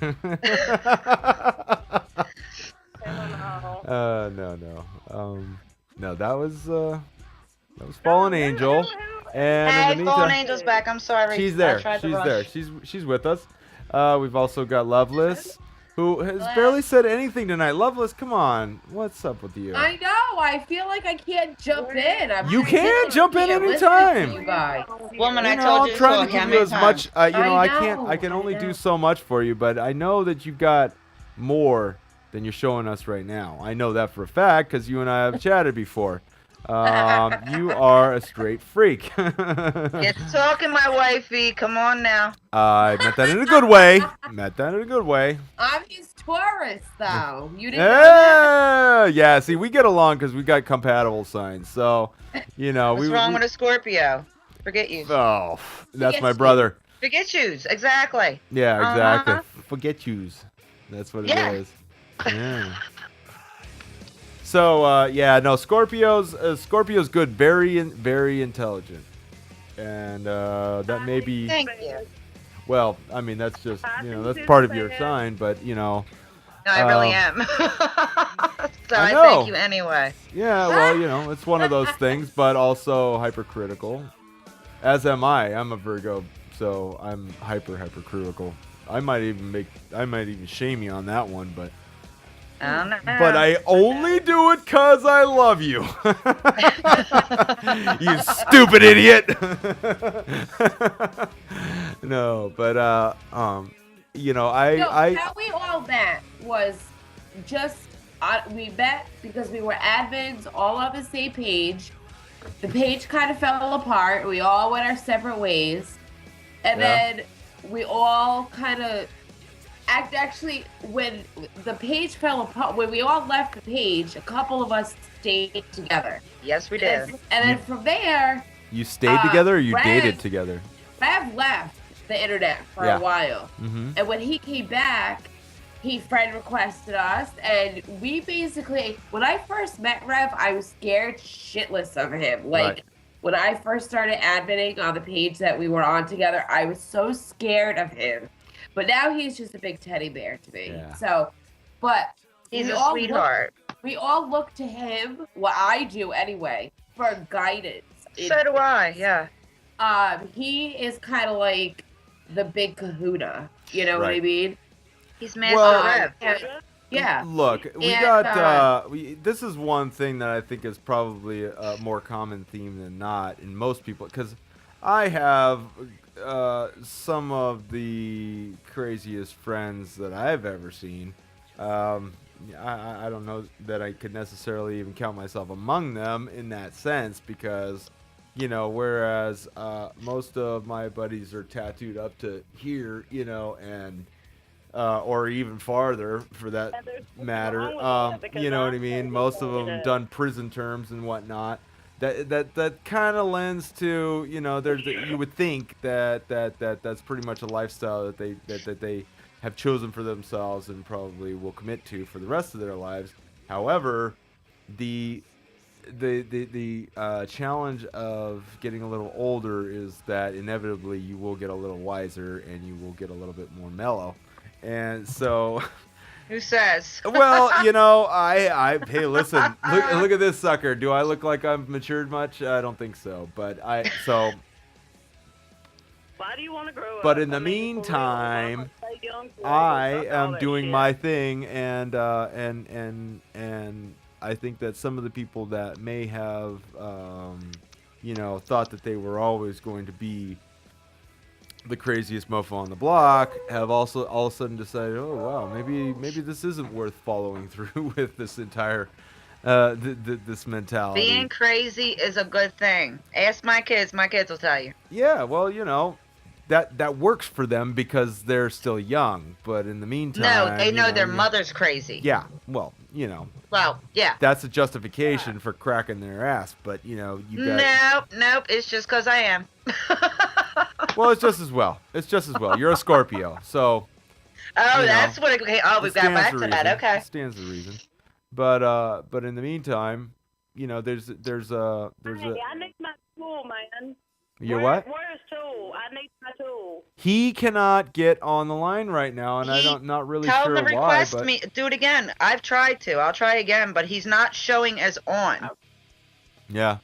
No, that was Fallen Angel. And in the meantime, Fallen Angel's back. I'm sorry. She's there. I tried to She's rush. there. She's with us. We've also got Loveless, who has barely said anything tonight. Loveless, come on. What's up with you? I know. I feel like I can't jump in. You can jump in anytime. You guys. Woman, I told I'm you to trying talk. to give How you many as much. times? I can only do so much for you, but I know that you've got more than you're showing us right now. I know that for a fact because you and I have chatted before. You are a straight freak. Get to talking, my wifey. Come on now. I meant that in a good way. I'm his Taurus, though. You didn't know that? Yeah, see, we get along because we got compatible signs. So, What's wrong with a Scorpio? Forget you. Oh, that's my brother. Forget yous. Exactly. Yeah, exactly. Forget yous. That's what it is. Yeah. So, Scorpio's good. Very intelligent. And that may be... Thank you. Well, I mean, that's just, that's part of your sign, but, No, I really am. So I know. thank you anyway. Yeah, well, it's one of those things, but also hypercritical. As am I. I'm a Virgo, so I'm hypercritical. I might even shame you on that one, but... I don't know. But I only do it because I love you. You stupid idiot. No, but How we all met was just we met because we were admins all on the same page. The page kind of fell apart. We all went our separate ways, and then we all kind of actually, when the page fell apart, when we all left the page, a couple of us stayed together. Yes, we did. And then from there, you stayed together or you Rev dated together? Rev left the internet for a while. Mm-hmm. And when he came back, he friend requested us, and we basically, when I first met Rev, I was scared shitless of him. When I first started adminning on the page that we were on together, I was so scared of him. But now he's just a big teddy bear to me. Yeah. So, but he's a sweetheart. We all look to him, what I do anyway, for guidance. So do I, yeah. He is kind of like the big kahuna. You know what I mean? He's Master Rev. Yeah. Look, this is one thing that I think is probably a more common theme than not in most people, because I have some of the craziest friends that I've ever seen. I don't know that I could necessarily even count myself among them in that sense, because, whereas most of my buddies are tattooed up to here, and or even farther for that matter, you know what I mean? Most of them done prison terms and whatnot. that kind of lends to, you know, you would think that's pretty much a lifestyle that they have chosen for themselves and probably will commit to for the rest of their lives. However, the challenge of getting a little older is that inevitably you will get a little wiser and you will get a little bit more mellow, and so. Who says? Well, you know, hey, listen, look at this sucker. Do I look like I've matured much? I don't think so, but Why do you want to grow up? But in the meantime, I am doing my thing, and I think that some of the people that may have, you know, thought that they were always going to be the craziest mofo on the block have also all of a sudden decided, oh wow, maybe this isn't worth following through with this entire this mentality. Being crazy is a good thing. Ask my kids will tell you. Yeah, well, you know, that works for them because they're still young, but in the meantime, no, they know their mother's crazy. Yeah, well, you know. Well, yeah. That's a justification for cracking their ass, but you know, you got. Nope. It's just because I am. Well, it's just as well. You're a Scorpio, so. Oh, that's what. Okay. Oh, we've got back to that. Okay. It stands the reason, but in the meantime, you know, there's Hey, I need my tool, man. What? Where's tool? I need my tool. He cannot get on the line right now, and I'm not really Tell sure him to why. request me. Do it again. I've tried to. I'll try again, but he's not showing as on. Yeah.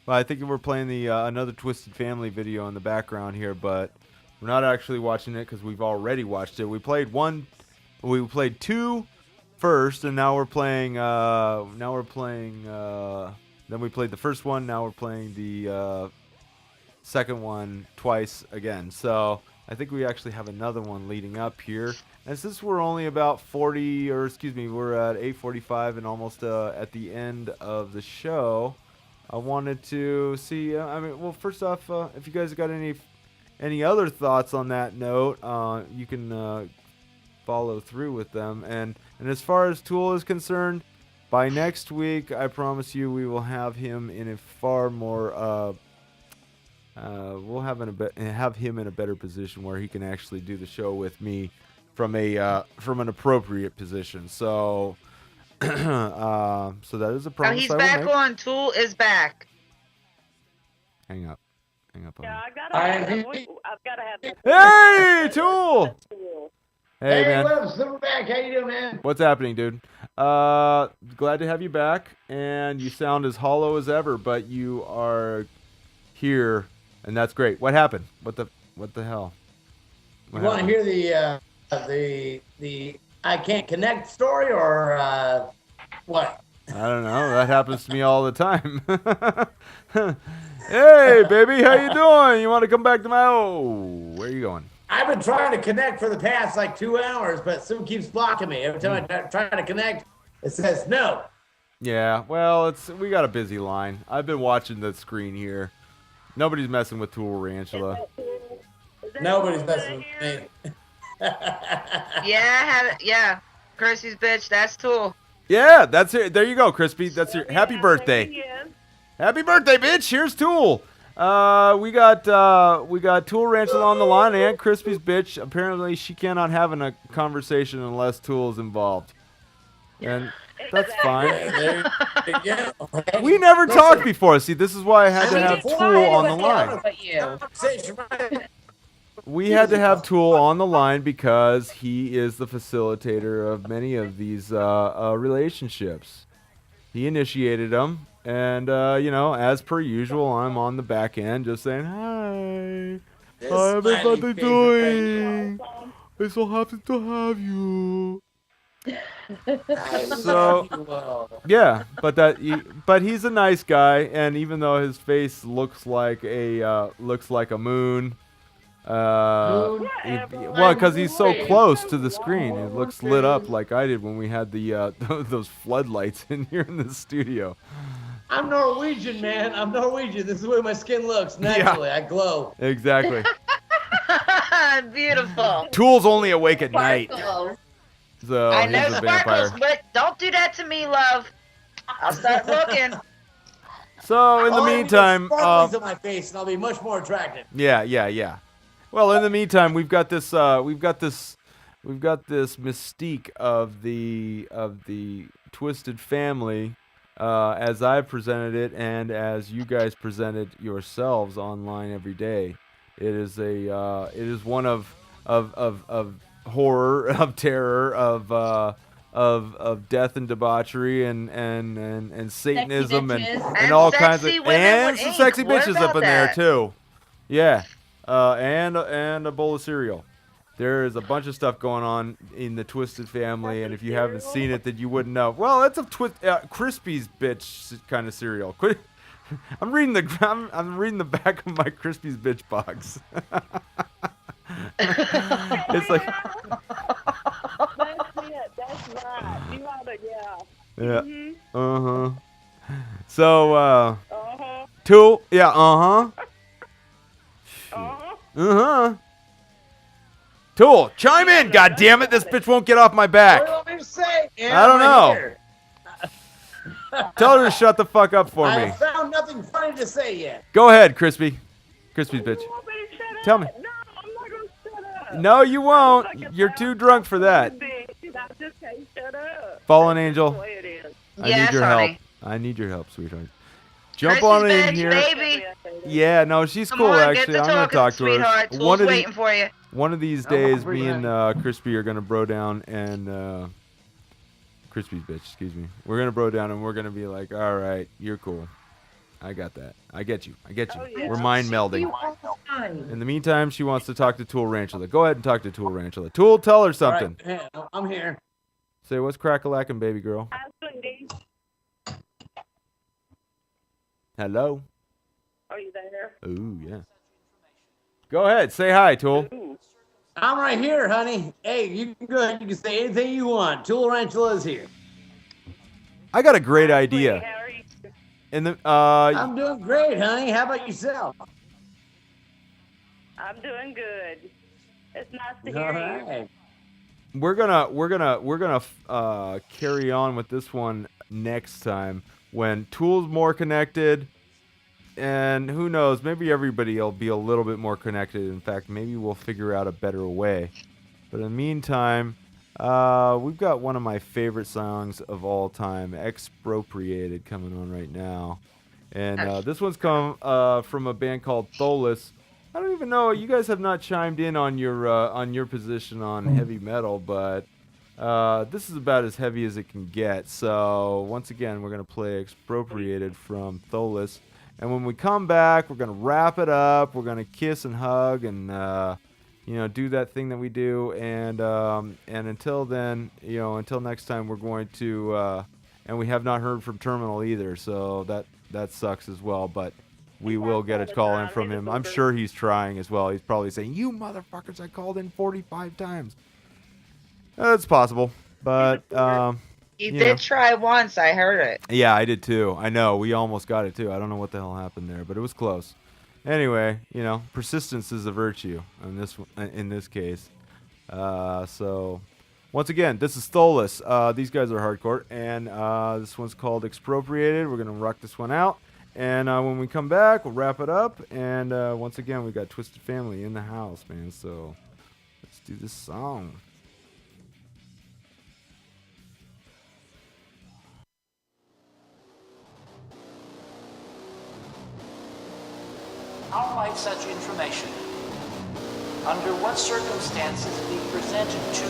Well, I think we're playing the another Twisted Family video in the background here, but we're not actually watching it because we've already watched it. We played two first, and now we're playing. Then we played the first one. Now we're playing the second one twice again. So I think we actually have another one leading up here. And since we're only about we're at 8:45 and almost at the end of the show. I wanted to see. Well, first off, if you guys got any other thoughts on that note, you can follow through with them. And as far as Tool is concerned, by next week, I promise you, we will have him in a far more. We'll have him in a better position where he can actually do the show with me from an appropriate position. So. So that is a promise. Oh, he's back on. Tool is back. Hang up. Yeah, I've got to have. Hey, Tool. Hey, man. What's up, Silverback? How you doing, man? What's happening, dude? Glad to have you back, and you sound as hollow as ever, but you are here, and that's great. What happened? What the hell? You want to hear the I can't connect story or what? I don't know. That happens to me all the time. Hey, baby, how you doing? You want to come back to my... Oh, where are you going? I've been trying to connect for the past 2 hours, but someone keeps blocking me. Every time I try to connect, it says no. Yeah, well, we got a busy line. I've been watching the screen here. Nobody's messing with Tool Ranchula. Nobody's messing with me. Yeah, Chrissy's bitch, that's Tool. Yeah, that's it. There you go, Crispy. That's your happy birthday. Happy birthday, bitch. Here's Tool. We got Tool Ranchula on the line and Crispy's bitch. Apparently, she cannot have a conversation unless Tool is involved. And that's fine. We never talked before. See, this is why I had to have Tool on the line. We had to have Tool on the line because he is the facilitator of many of these relationships. He initiated them, and as per usual, I'm on the back end just saying, "Hi, how everybody doing? I'm so happy to have you." So yeah, but he's a nice guy, and even though his face looks like a moon. Well, because he's so close to the screen, it looks lit up like I did when we had the those floodlights in here in the studio. I'm Norwegian, man. I'm Norwegian. This is the way my skin looks naturally. Yeah. I glow. Exactly. Beautiful. Tool's only awake at night. So I know he's a vampire. Sparkles, but don't do that to me, love. I'll start looking. So in the meantime, sparkles on my face, and I'll be much more attractive. yeah. Well, in the meantime, we've got this mystique of the Twisted Family, as I presented it, and as you guys presented yourselves online every day. It is one of horror, of terror, of death and debauchery and Satanism and all kinds of, and some sexy bitches up in there too. Yeah, and a bowl of cereal. There is a bunch of stuff going on in the Twisted Family, and if you haven't seen it, then you wouldn't know. Well, that's a Crispy's bitch kind of cereal. I'm reading the back of my Crispy's bitch box. It's like. That's it. That's right. You have it, yeah. Yeah. Mhm. So, Tool. Yeah. Tool, chime in. God damn it! This bitch won't get off my back. What do you want me to say? I don't know. Here. Tell her to shut the fuck up for me. I found nothing funny to say yet. Go ahead, Crispy's bitch. Tell me. No, I'm not going to shut up. No, you won't. You're too drunk for that. I just can't shut up. Fallen Angel. That's the way it is. I need your help. I need your help, sweetheart. Jump on in here. Baby. Yeah, no, she's Come cool on, actually. get to I'm gonna talking, talk to her. sweetheart. Tool's waiting for you. One of these days, me and Crispy are gonna bro down and Crispy's bitch, excuse me. We're gonna bro down and we're gonna be like, all right, you're cool. I got that. I get you. Oh, yeah. We're mind melding. Fine. In the meantime, she wants to talk to Tool Ranchula. Go ahead and talk to Tool Ranchula. Tool, tell her something. All right, I'm here. Say, what's crack-a-lackin', baby girl? Hello? Are you there? Ooh, yeah. Go ahead. Say hi, Tool. I'm right here, honey. Hey, you can go ahead. You can say anything you want. Tool Ranchula is here. I got a great idea. In the I'm doing great, honey. How about yourself? I'm doing good. It's nice to All hear you. right. we're gonna carry on with this one next time when Tool's more connected, and who knows, maybe everybody will be a little bit more connected. In fact, maybe we'll figure out a better way. But in the meantime, we've got one of my favorite songs of all time, Expropriated, coming on right now. And this one's come from a band called Tholis. I don't even know, you guys have not chimed in on your position on heavy metal, but this is about as heavy as it can get. So once again, we're going to play Expropriated from Tholis. And when we come back, we're going to wrap it up. We're going to kiss and hug and do that thing that we do. And until then, until next time, we're going to and we have not heard from Terminal either, so that sucks as well, but we will get a call in from him. I'm sure he's trying as well. He's probably saying, "You motherfuckers, I called in 45 times." That's possible, but He did try once. I heard it. yeah, I did too. I know. We almost got it too. I don't know what the hell happened there, but it was close. Anyway, persistence is a virtue in this case. So once again, this is Tholis. These guys are hardcore, and this one's called Expropriated. We're gonna rock this one out, and when we come back, we'll wrap it up. And once again, we got Twisted Family in the house, man. So let's do this song. How might such information, under what circumstances, be presented to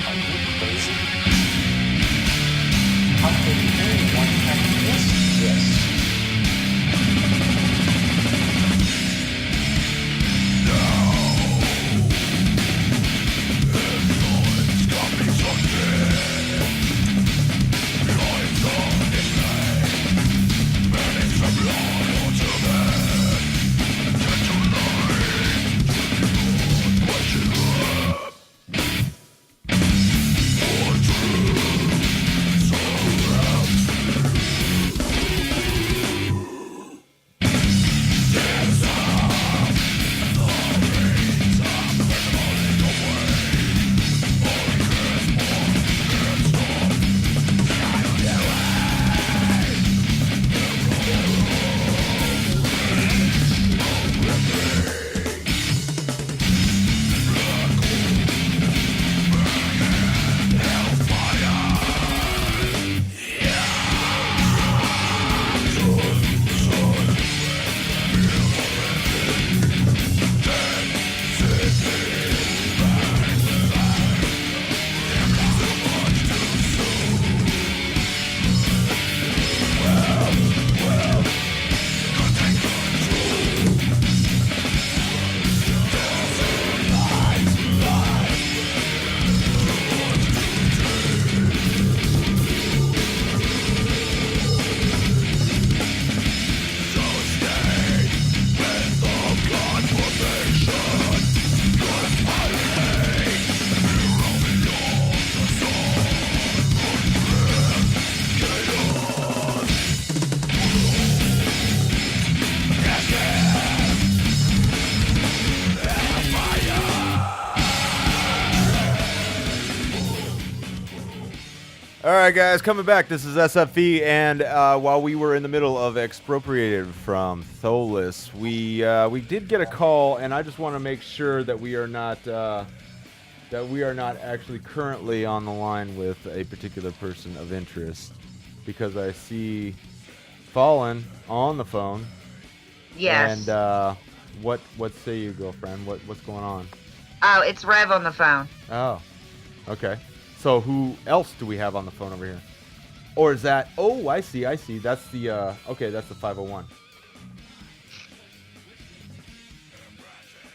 Are you crazy? How could anyone have missed this? right, guys, coming back. This is S.F.V, and while we were in the middle of Expropriated from Tholis, we did get a call, and I just want to make sure that we are not actually currently on the line with a particular person of interest, because I see Fallen on the phone. Yes. And what say you, girlfriend? What's going on? Oh, it's Rev on the phone. Oh, okay. So who else do we have on the phone over here? Or is that... Oh, I see. That's the... okay, that's the 501.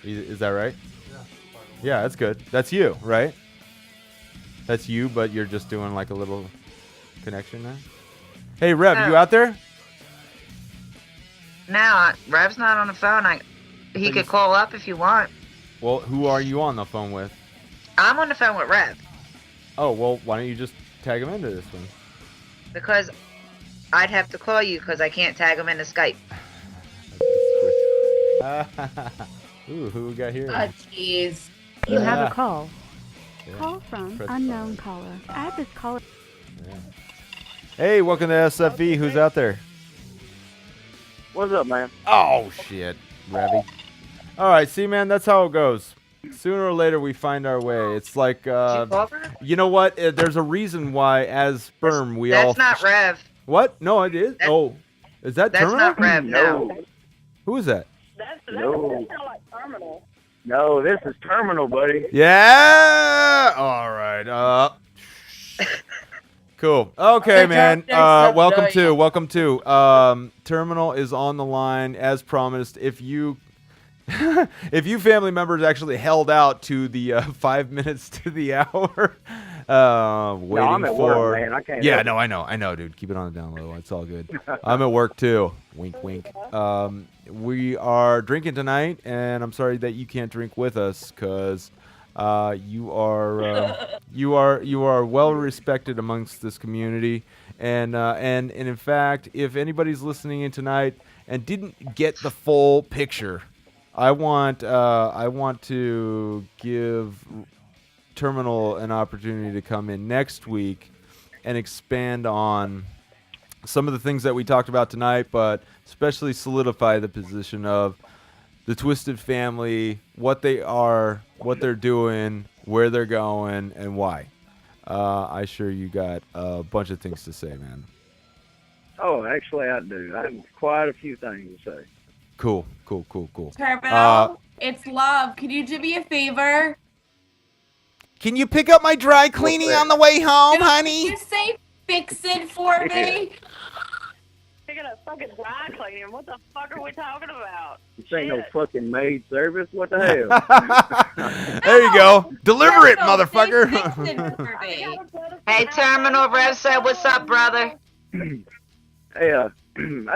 Is that right? Yeah, that's good. That's you, right? That's you, but you're just doing like a little connection there? Hey, Rev, you out there? No, Rev's not on the phone. He could call up if you want. Well, who are you on the phone with? I'm on the phone with Rev. Oh, well, why don't you just tag him into this one? Because I'd have to call you because I can't tag him into Skype. Ooh, who we got here? Oh, jeez. You have a call. Yeah. Call from Press unknown caller. Add this caller. Yeah. Hey, welcome to SFV. Who's out there? What's up, man? Oh, shit, Revy. All right, see, man, that's how it goes. Sooner or later, we find our way. It's like, you know what? There's a reason why, as sperm, we all... That's not Rev. What? No, it is. Oh, is that That's Terminal? not Rev, no. Who is that? That's No. kind of like Terminal. No, this is Terminal, buddy. Yeah. All right. Cool. Okay, man. Welcome to. Terminal is on the line as promised. If you family members actually held out to the 5 minutes to the hour, waiting I'm at for. work, man. I can't Yeah, help no, I know, dude. Keep it on the down low. It's all good. I'm at work too. Wink, wink. We are drinking tonight, and I'm sorry that you can't drink with us, because you are well respected amongst this community, and in fact, if anybody's listening in tonight and didn't get the full picture, I want to give Terminal an opportunity to come in next week and expand on some of the things that we talked about tonight, but especially solidify the position of the Twisted family, what they are, what they're doing, where they're going, and why. I sure you got a bunch of things to say, man. Oh, actually, I do. I have quite a few things to say. Cool. Terminal, it's Love. Can you do me a favor? Can you pick up my dry cleaning on the way home, honey? Can you say fix it for me? Picking up fucking dry cleaning. What the fuck are we talking about? This ain't no fucking maid service. What the hell? There you go. Deliver it, Terminal, say motherfucker. fix it for me. Hey, Terminal, Rev said, what's up, brother? Hey, I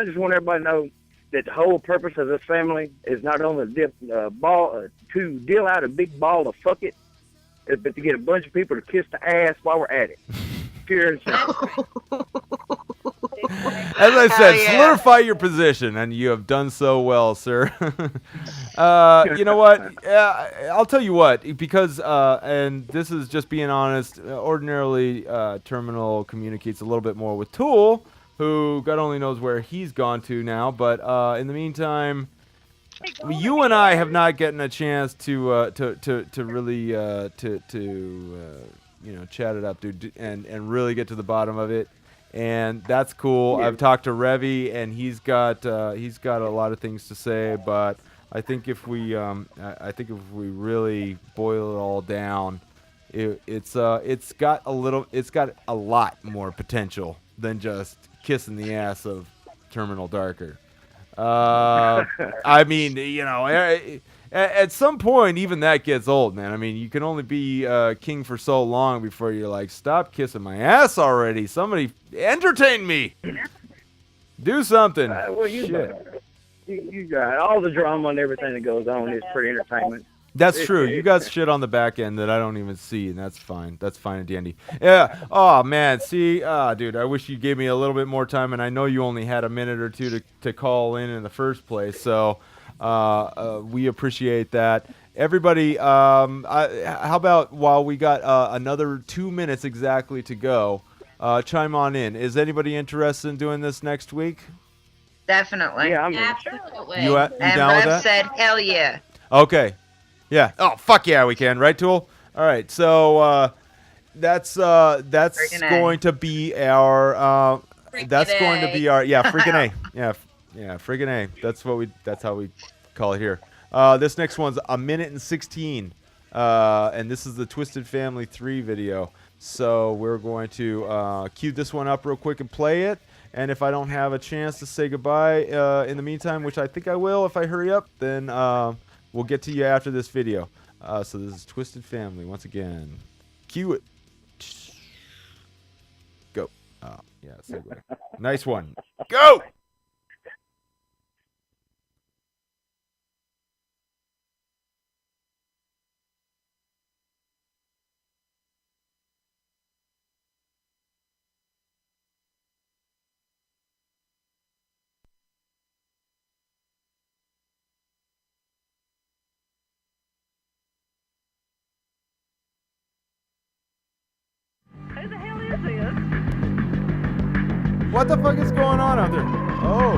just want everybody to know that the whole purpose of this family is not only to deal out a big ball of fuck it, but to get a bunch of people to kiss the ass while we're at it. Pure and simple. As I said, yeah. solidify your position, and you have done so well, sir. You know what? I'll tell you what, because, and this is just being honest, ordinarily Terminal communicates a little bit more with Tool, who God only knows where he's gone to now, but in the meantime, you and I have not gotten a chance to really chat it up, dude, and really get to the bottom of it. And that's cool. Yeah. I've talked to Revy, and he's got a lot of things to say. But I think if we really boil it all down, it's got a lot more potential than just kissing the ass of Terminal Darker. I mean, at some point, even that gets old, man. I mean, you can only be king for so long before you're like, stop kissing my ass already. Somebody entertain me. Do something. Well, you got all the drama and everything that goes on is pretty entertainment. That's true. You got shit on the back end that I don't even see, and that's fine. That's fine and dandy. Yeah. Oh, man. See, dude, I wish you gave me a little bit more time, and I know you only had a minute or two to call in the first place, so we appreciate that. Everybody, how about while we got another 2 minutes exactly to go, chime on in. Is anybody interested in doing this next week? Definitely. Yeah, I'm Absolutely. You and down with Rev that? said, hell yeah. Okay. Yeah. Oh, fuck yeah, we can. Right, Tool? All right. So that's going to be our freaking A. Yeah, friggin' A. That's how we call it here. This next one's 1:16, and this is the Twisted Family 3 video. So we're going to cue this one up real quick and play it. And if I don't have a chance to say goodbye in the meantime, which I think I will if I hurry up, then we'll get to you after this video. So this is Twisted Family once again. Cue it. Go. Oh, yeah, segue. Nice one. Go! Who the hell is this? What the fuck is going on out there? Oh,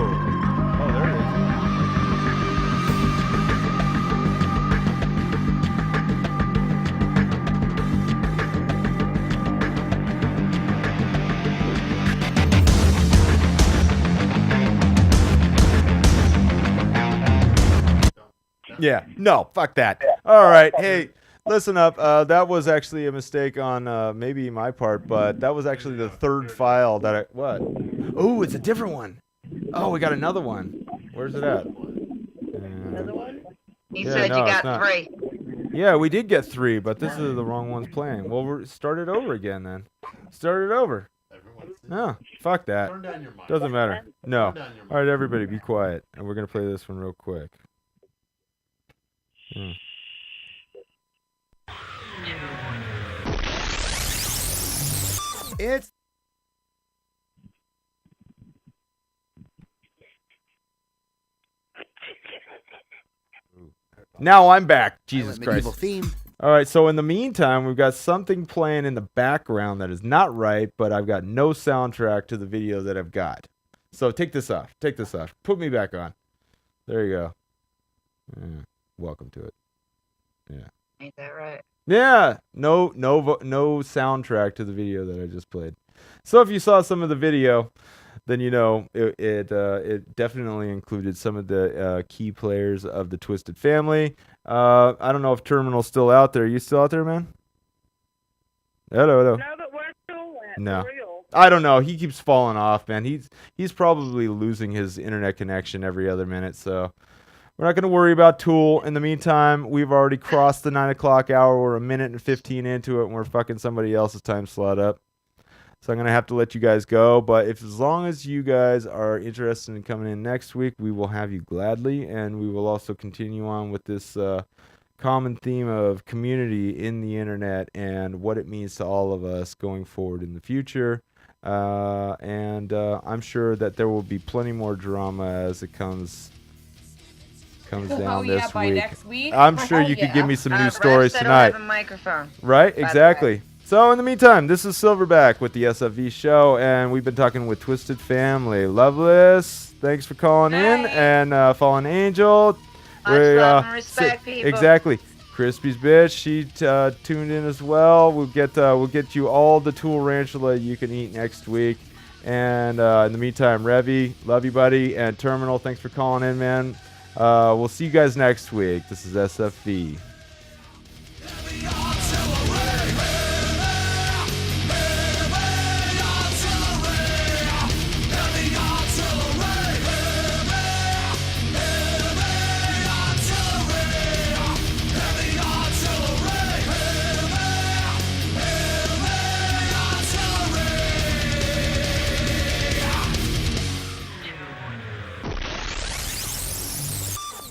there it is. Yeah, no, fuck that. All right, hey, listen up. That was actually a mistake on maybe my part, but that was actually the third file that I... What? Oh, it's a different one. Oh, we got another one. Where's it at? Another one? He said you got 3. Yeah, we did get 3, but this is the wrong ones playing. Well, we're start it over again then. Start it over. No, fuck that. Doesn't matter. No. All right, everybody, be quiet, and we're gonna play this one real quick. It's Now I'm back. Jesus medieval Christ. theme. All right, so in the meantime, we've got something playing in the background that is not right, but I've got no soundtrack to the video that I've got. So take this off. Take this off. Put me back on. There you go. Yeah. Welcome to it. Yeah. Ain't that right? Yeah. No soundtrack to the video that I just played. So if you saw some of the video, then you know it definitely included some of the key players of the Twisted Family. I don't know if Terminal's still out there. Are you still out there, man? Hello. No, but we're still at No. for real. I don't know. He keeps falling off, man. He's probably losing his internet connection every other minute, so we're not going to worry about Tool. In the meantime, we've already crossed the 9 o'clock hour. We're 1:15 into it, and we're fucking somebody else's time slot up. So I'm going to have to let you guys go. But as long as you guys are interested in coming in next week, we will have you gladly. And we will also continue on with this common theme of community in the internet and what it means to all of us going forward in the future. And I'm sure that there will be plenty more drama as it comes down this by week. next week. I'm sure you could give me some new Brad stories said tonight. Have a microphone. Right, by the exactly. So in the meantime, this is Silverback with the S.F.V show, and we've been talking with Twisted Family. Loveless, thanks for calling in, and Fallen Angel. Much love and respect, people. Exactly. Crispy's bitch, she tuned in as well. We'll get you all the Tool Ranchula you can eat next week. And in the meantime, Revy, love you, buddy, and Terminal, thanks for calling in, man. We'll see you guys next week. This is S.F.V.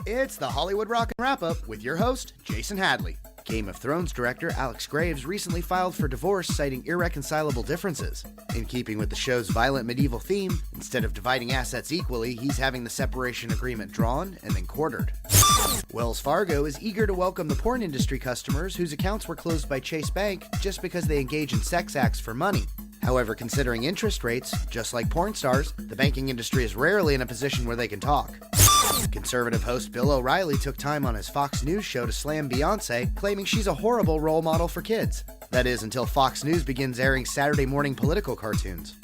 It's the Hollywood Rockin' Wrap-Up with your host, Jason Hadley. Game of Thrones director Alex Graves recently filed for divorce citing irreconcilable differences. In keeping with the show's violent medieval theme, instead of dividing assets equally, he's having the separation agreement drawn and then quartered. Wells Fargo is eager to welcome the porn industry customers whose accounts were closed by Chase Bank just because they engage in sex acts for money. However, considering interest rates, just like porn stars, the banking industry is rarely in a position where they can talk. Conservative host Bill O'Reilly took time on his Fox News show to slam Beyoncé, claiming she's a horrible role model for kids. That is, until Fox News begins airing Saturday morning political cartoons.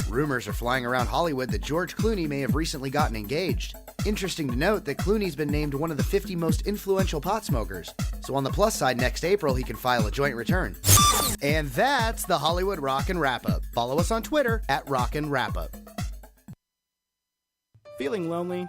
Rumors are flying around Hollywood that George Clooney may have recently gotten engaged. Interesting to note that Clooney's been named one of the 50 most influential pot smokers. So on the plus side, next April he can file a joint return. And that's the Hollywood Rockin' Wrap-Up. Follow us on Twitter at Rockin' Wrap-Up. Feeling lonely?